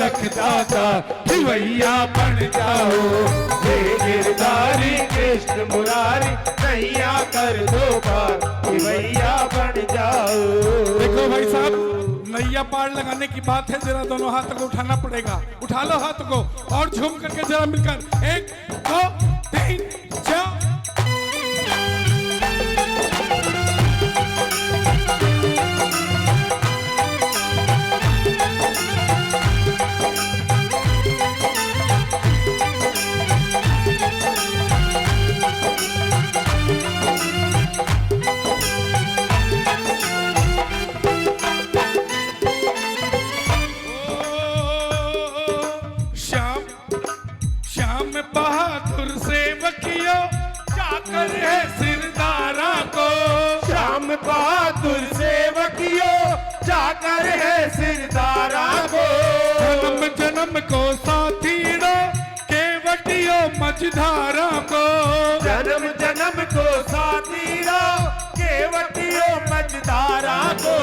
लख दाता खिवैया बन जाओ। हे गिरधारी कृष्ण मुरारी नैया कर दो पार खिवैया बन जाओ। देखो भाई साहब, नैया पार लगाने की बात है, जरा दोनों हाथों को उठाना पड़ेगा। उठा लो हाथ को और झूम करके जरा मिलकर 1 2 3 4। बहादुर सेवकियो चाकर है सिरदारा को। श्याम बहादुर सेवकियो चाकर है सिरदारा को। जन्म जन्म को साथीड़ो केवटियो मझधारा को। जन्म जन्म को साथीड़ो केवटियो मझधारा को।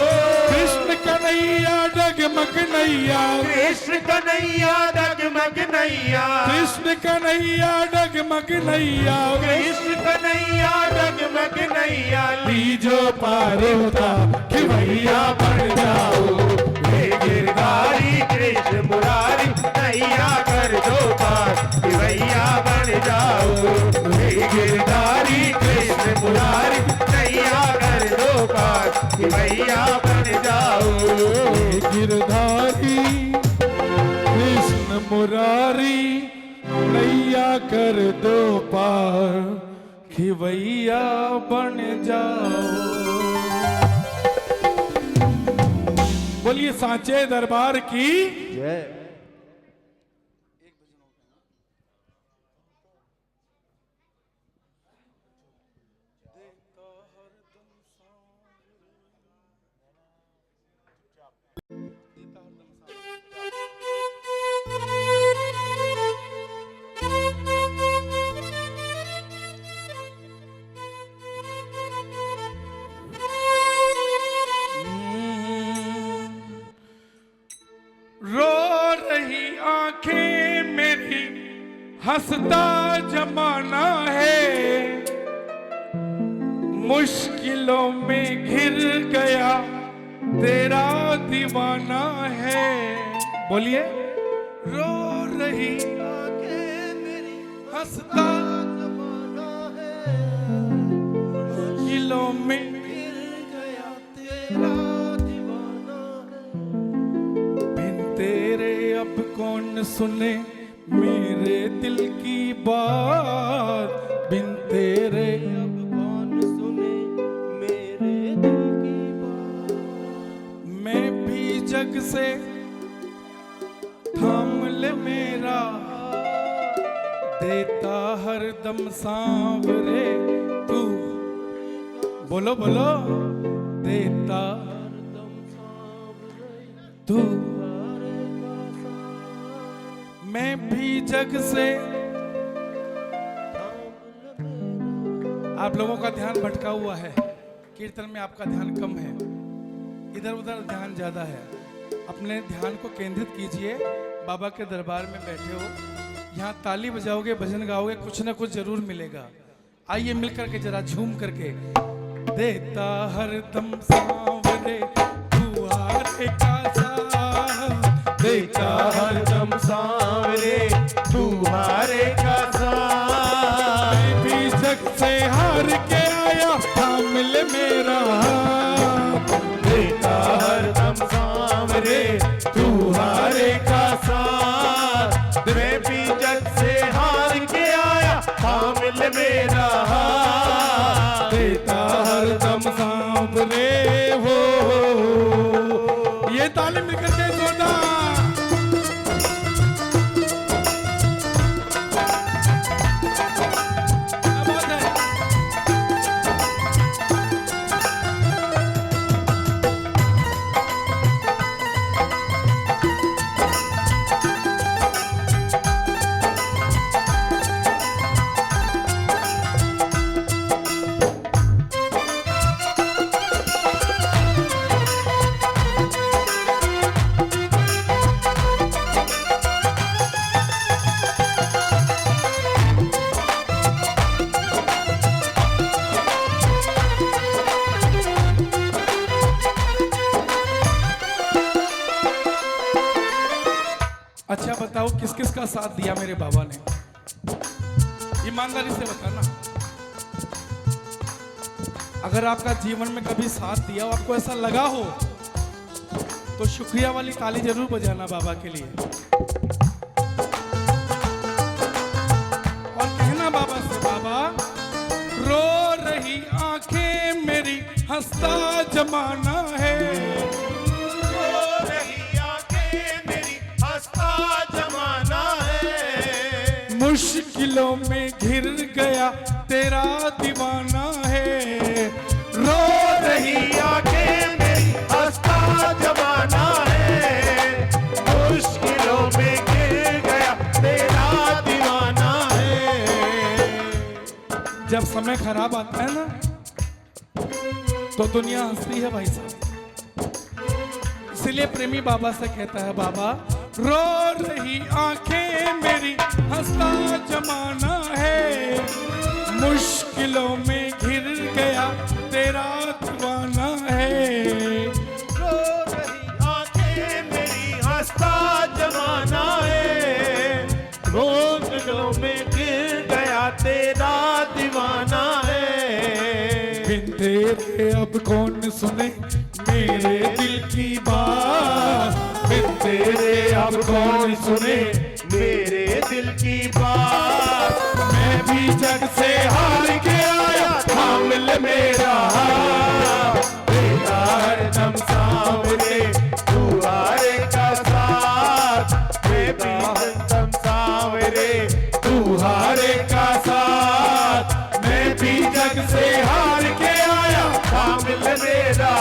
कृष्ण कन्हैया डगमग नैया। कृष्ण कन्हैया डगमग नैया। कृष्ण कन्हैया डगमग नैया। कृष्ण कन्हैया डगमग नैया। लीजो पारोता खिवैया बन जाओ। हे गिरधारी कृष्ण मुरारी नैया कर दो पार खिवैया बन जाओ। हे गिरधारी कृष्ण मुरारी नैया कर दो पार खिवैया बन जाओ। गिरधारी कृष्ण मुरारी नैया कर दो पार खिवैया बन जाओ। बोलिए सांचे दरबार की जय। रो रही आंखें मेरी हंसता जमाना है। मुश्किलों में घिर गया तेरा दीवाना है। बोलिए। रो रही आंखें मेरी हंसता जमाना है। मुश्किलों में घिर गया तेरा दीवाना है। बिन तेरे अब कौन सुने मेरे दिल की बात। बिन तेरे अब कौन सुने मेरे दिल की बात। मैं भी जग से थाम ले मेरा देता हरदम सांवरे तू। बोलो बोलो। देता हरदम सांवरे तू। मैं भी जग से। आप लोगों का ध्यान भटका हुआ है, कीर्तन में आपका ध्यान कम है, इधर उधर ध्यान ज्यादा है। अपने ध्यान को केंद्रित कीजिए। बाबा के दरबार में बैठे हो, यहाँ ताली बजाओगे, भजन गाओगे, कुछ ना कुछ जरूर मिलेगा। आइए मिलकर के जरा झूम करके। देता हरदम सांवरे तू हारे का साथ। देता हरदम सांवरे तू हारे का साथ। मैं भी जग से हार के आया थाम ले मेरा हाथ। देता हरदम सांवरे तू हारे का साथ। मैं भी जग से हार के आया थाम ले मेरा हाथ। देता हरदम सांवरे हो। ये ताली मिलकर के जोड़ा। क्या बात है। किस किस का साथ दिया मेरे बाबा ने, ईमानदारी से बताना। अगर आपका जीवन में कभी साथ दिया हो, आपको ऐसा लगा हो, तो शुक्रिया वाली ताली जरूर बजाना बाबा के लिए और कहना बाबा से, बाबा रो रही आंखें मेरी हंसता जमाना है, रो रही आंखें मेरी हंसता जमाना है, मुश्किलों में घिर गया तेरा दीवाना है, रो रही आंखें मेरी हंसता जमाना है, मुश्किलों में गिर गया तेरा दीवाना है। जब समय खराब आता है ना तो दुनिया हंसती है भाई साहब। इसलिए प्रेमी बाबा से कहता है, बाबा रो रही आंखें मेरी हंसता जमाना है, मुश्किलों में घिर गया तेरा दीवाना है, रो रही आंखें मेरी हंसता जमाना है, मुश्किलों में गिर गया तेरा दीवाना है। बिन तेरे अब कौन सुने मेरे दिल की बात, बिन तेरे अब कौन सुने मेरे दिल की बात, मैं भी जग से हार के आया, हामिल मेरा बेटा हरदम सामने तू हारे का साथ, बेटा हरदम सामने तू हारे का साथ, मैं भी जग से हार के आया, हामिल मेरा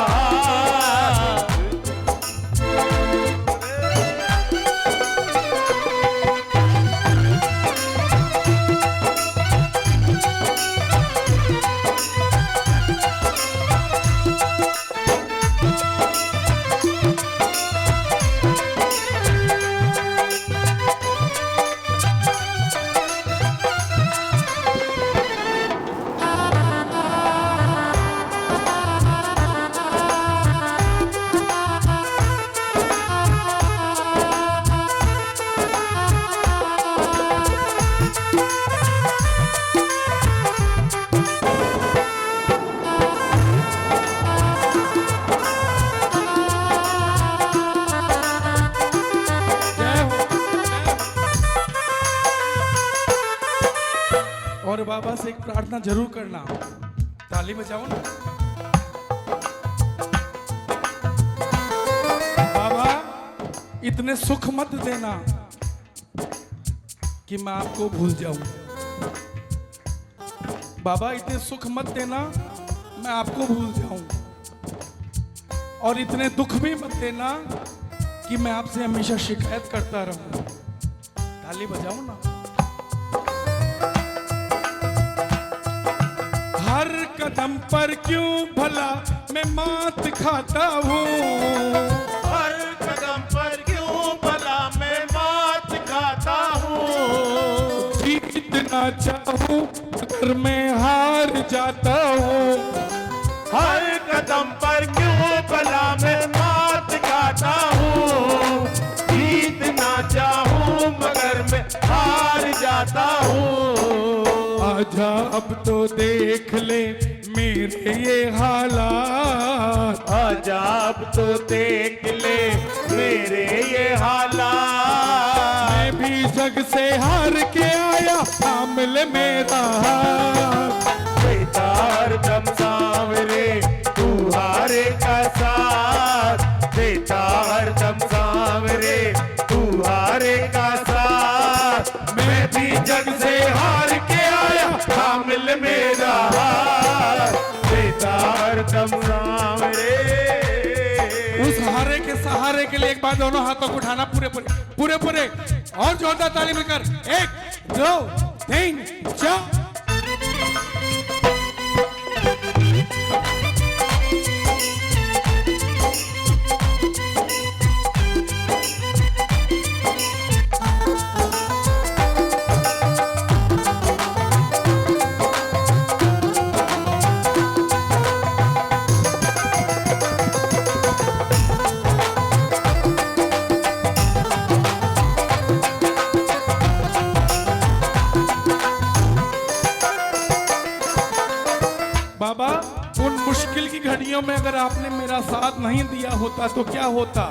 और बाबा से एक प्रार्थना जरूर करना, ताली बजाओ ना। बाबा इतने सुख मत देना कि मैं आपको भूल जाऊं, बाबा इतने सुख मत देना मैं आपको भूल जाऊं, और इतने दुख भी मत देना कि मैं आपसे हमेशा शिकायत करता रहूं। ताली बजाओ ना। हर कदम पर क्यों भला मैं मात खाता हूँ, हर कदम पर क्यों भला मैं मात खाता हूँ, जीतना चाहूँ मगर मैं हार जाता हूँ, हर कदम पर क्यों भला मैं मात खाता हूँ, जीतना चाहूँ मगर मैं हार जाता हूँ। आजा अब तो देख ले मेरे ये हालात, आजा अब तो देख ले मेरे ये हालात, मैं भी जग से हार के आया, हामिल मेरा हाथ, बेटा हरदम सांवरे तू हारे का साथ, बेटा हरदम सांवरे तू हारे का साथ, मैं भी जग से हार के आया, हामिल मेरा हाथ, बेटा हरदम सांवरे। उस हारे के सहारे के लिए एक बार दोनों हाथों को उठाना, पूरे पूरे पूरे पूरे और जोरदार ताली मिलकर, 1 2 3 4। घड़ियों में अगर आपने मेरा साथ नहीं दिया होता तो क्या होता?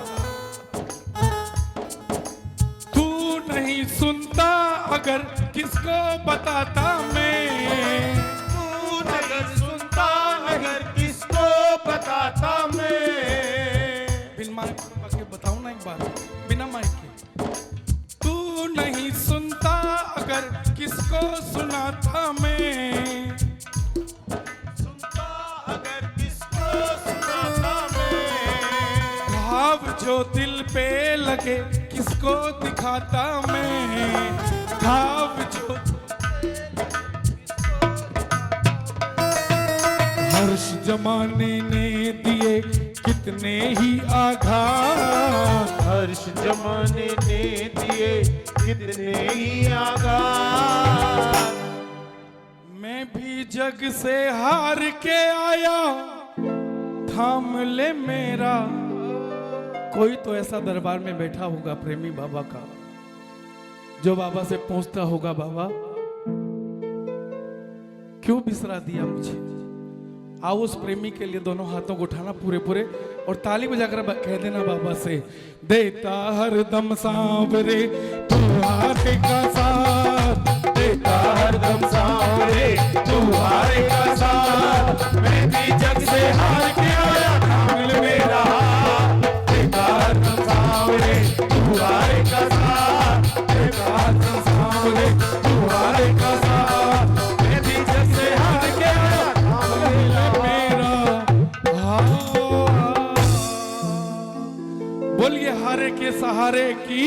तू नहीं सुनता अगर किसको बताता मैं, तू नहीं सुनता अगर किसको बताता मैं। बिन माइक के बताऊं ना एक बार, बिना माइक के। तू नहीं सुनता अगर किसको सुनाता मैं, सुनता अगर किसको सुनाता मैं। घाव जो दिल पे लगे किसको दिखाता मैं, घाव जो हर्ष जमाने ने दिए कितने ही आघात, हर्ष जमाने ने दिए कितने ही आघात। मैं भी जग से हार के आया, थाम ले मेरा। कोई तो ऐसा दरबार में बैठा होगा प्रेमी बाबा का, जो बाबा से पूछता होगा, बाबा क्यों बिसरा दिया मुझे? आओ उस प्रेमी के लिए दोनों हाथों को उठाना पूरे पूरे और ताली बजाकर कह देना बाबा से, देता हर दम सांवरे तुम्हारे का साथ, देता हर दम सांवरे तुम्हारे का साथ। मैं भी जग से हार के आया, थाम ले मेरा हाथ। देता हर दम सांवरे तुम्हारे का साथ, देता हर दम सांवरे तुम्हारे का साथ। मैं भी जग से हार के आया, थाम ले मेरा बोलिए हारे के सहारे की।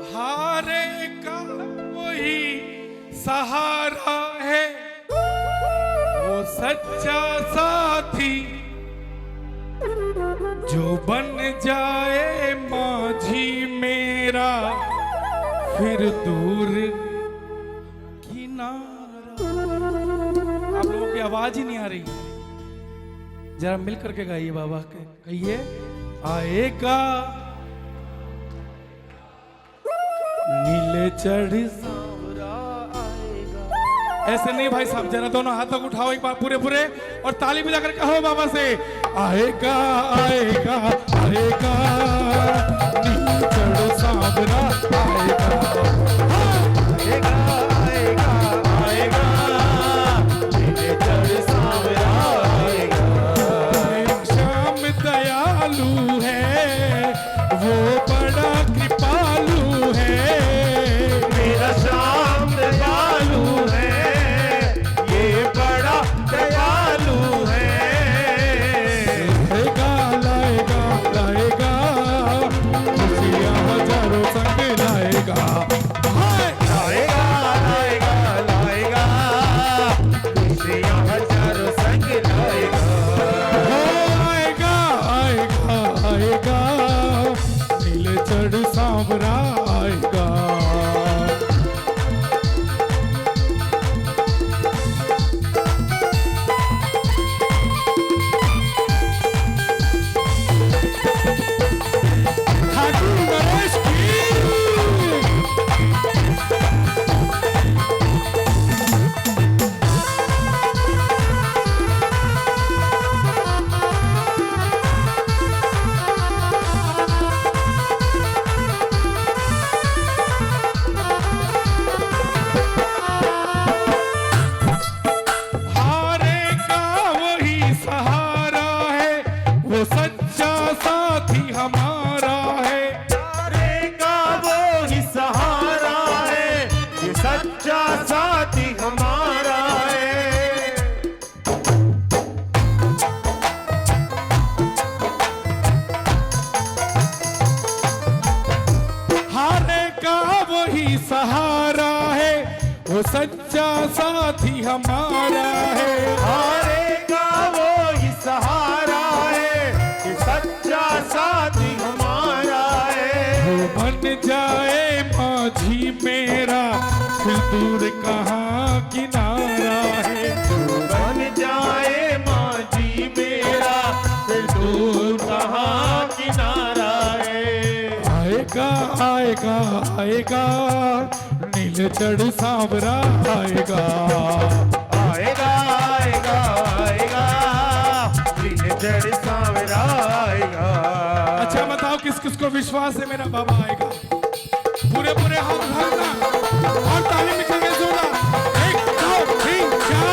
हारे का वही सहारा है, वो सच्चा साथी जो बन जाए माझी मेरा, फिर दूर किनारा। आप लोगों की आवाज ही नहीं आ रही, जरा मिल करके गाइए बाबा के, कहिए आएगा नीले चढ़ सांवरा आएगा। ऐसे नहीं भाई साहब, जरा दोनों हाथों को उठाओ एक बार पूरे पूरे और ताली बजाकर कहो बाबा से, आएगा आएगा आएगा नीले चढ़ सांवरा आएगा, आएगा आएगा आएगा नीले चढ़ सांवरा आएगा। एक श्याम दयालु है, वो बड़ा कृपालु है, मेरा श्याम दयालु है, ये बड़ा दयालु है। लाएगा लाएगा लाएगा खुशियाँ हजारों संग लाएगा, लाएगा लाएगा लाएगा खुशियाँ हजारों संग लाएगा। आएगा आएगा आएगा नीले चढ़ सांवरा आएगा। ठाकुर नरेश की हारे का वही सहारा है, वो सच्चा साथी हमारा है। तारे का वो ही सहारा है, ये सच्चा साथी हमारा है। हारे का वही सहारा है, वो सच्चा साथी हमारा है। हारे का वो ही सहारा है, ये बन जाए माझी मेरा फिर दूर कहाँ किनारा है। बन जाए माझी मेरा फिर दूर कहाँ किनारा है। आएगा आएगा आएगा नील चढ़ सांवरा आएगा। आएगा आएगा आएगा नील चढ़ सांवरा आएगा। अच्छा बताओ किस किस को विश्वास है मेरा बाबा आएगा? पूरे पूरे हाथ उठाना और ताली मिलेंगे जोरदार। 1 2 3 4।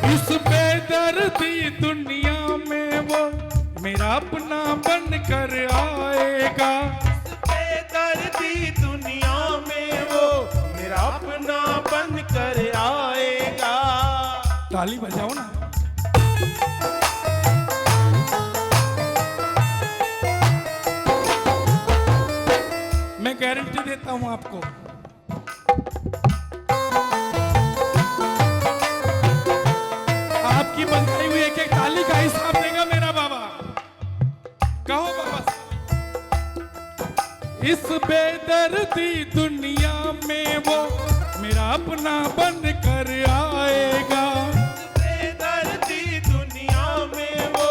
इस बेदर्दी दुनिया में वो मेरा अपना बन कर आएगा। बेदर्दी दुनिया में वो मेरा अपना बन कर आएगा। ताली बजाओ ना। मैं गारंटी देता हूं आपको, आपकी बंधाई हुई एक एक ताली का हिसाब देगा मेरा बाबा। कहो बाबा। इस बेदर्दी दुनिया में वो मेरा अपना बन कर आएगा। बेदर्दी दुनिया में वो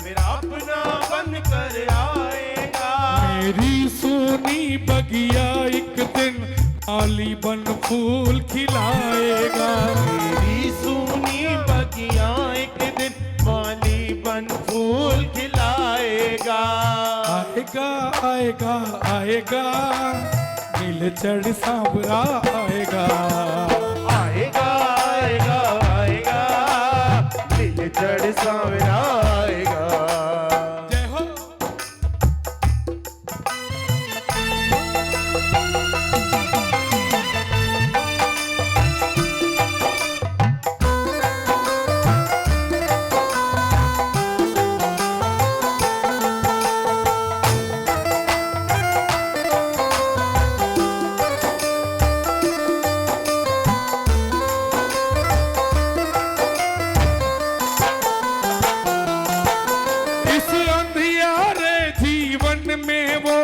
मेरा अपना बन कर आएगा। मेरी सोनी बगिया एक दिन माली बन फूल खिलाएगा। मेरी सूनी बगिया एक दिन माली बन फूल खिलाएगा। आएगा आएगा आएगा नील चढ़ सांवरा आएगा। आएगा आएगा आएगा नील चढ़ सांवरा आएगा। जय हो। इस अंधियारे जीवन में वो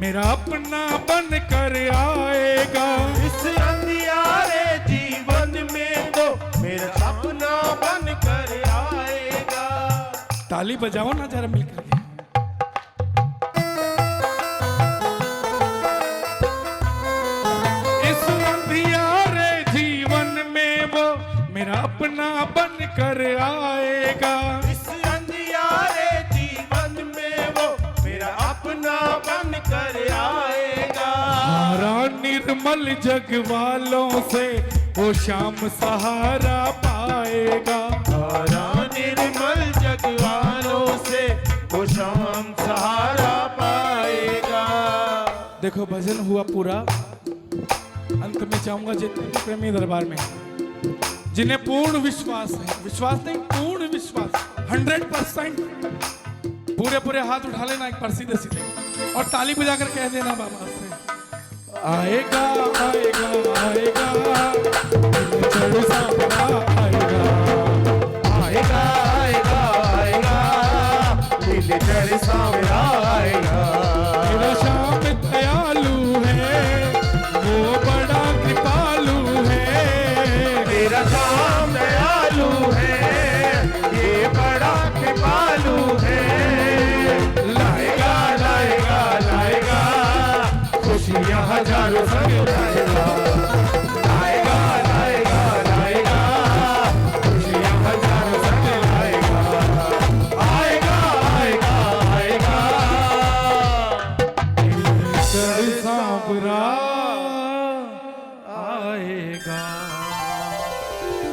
मेरा अपना बन कर आएगा। इस अंधियारे जीवन में वो मेरा अपना बन कर आएगा। ताली बजाओ ना जरा मिलकर के। इस अंधियारे जीवन में वो मेरा अपना बन कर आएगा। इस अंधियारे जीवन में वो मेरा अपना बन कर आएगा। हारा निर्मल जग वालों से वो शाम सहारा पाएगा। हारा निर्मल जग वालों से वो शाम सहारा पाएगा। देखो भजन हुआ पूरा। अंत में चाहूंगा जितने भी प्रेमी दरबार में हैं, जिन्हें पूर्ण विश्वास है, विश्वास नहीं पूर्ण विश्वास 100%, पूरे पूरे हाथ उठा लेना एक बार सीधे सीधे और ताली बजाकर कह देना बाबा से आएगा आएगा आएगा चढ़ सांवरा आएगा। आएगा आएगा आएगा नील चढ़ सांवरा आएगा। मेरा श्याम दयालु है वो बड़ा कृपालु है। मेरा श्याम दयालु है ये बड़ा कृपालु है। लाएगा लाएगा लाएगा खुशियाँ हजारों संग लाएगा। लाएगा लाएगा लाएगा खुशियाँ हजारों संग लाएगा। आएगा आएगा आएगा घबरा आएगा।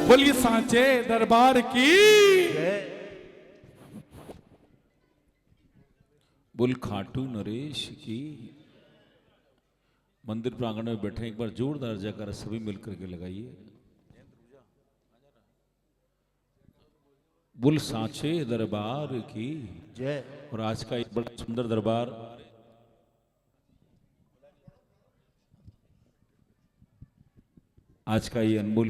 बोलिए सांचे दरबार की। बोल खाटू नरेश की। मंदिर प्रांगण में बैठे एक बार जोरदार जयकार सभी मिलकर के लगाइए। बोल सांचे दरबार की जय। और आज का एक बड़ा सुंदर दरबार आज का ये अनमोल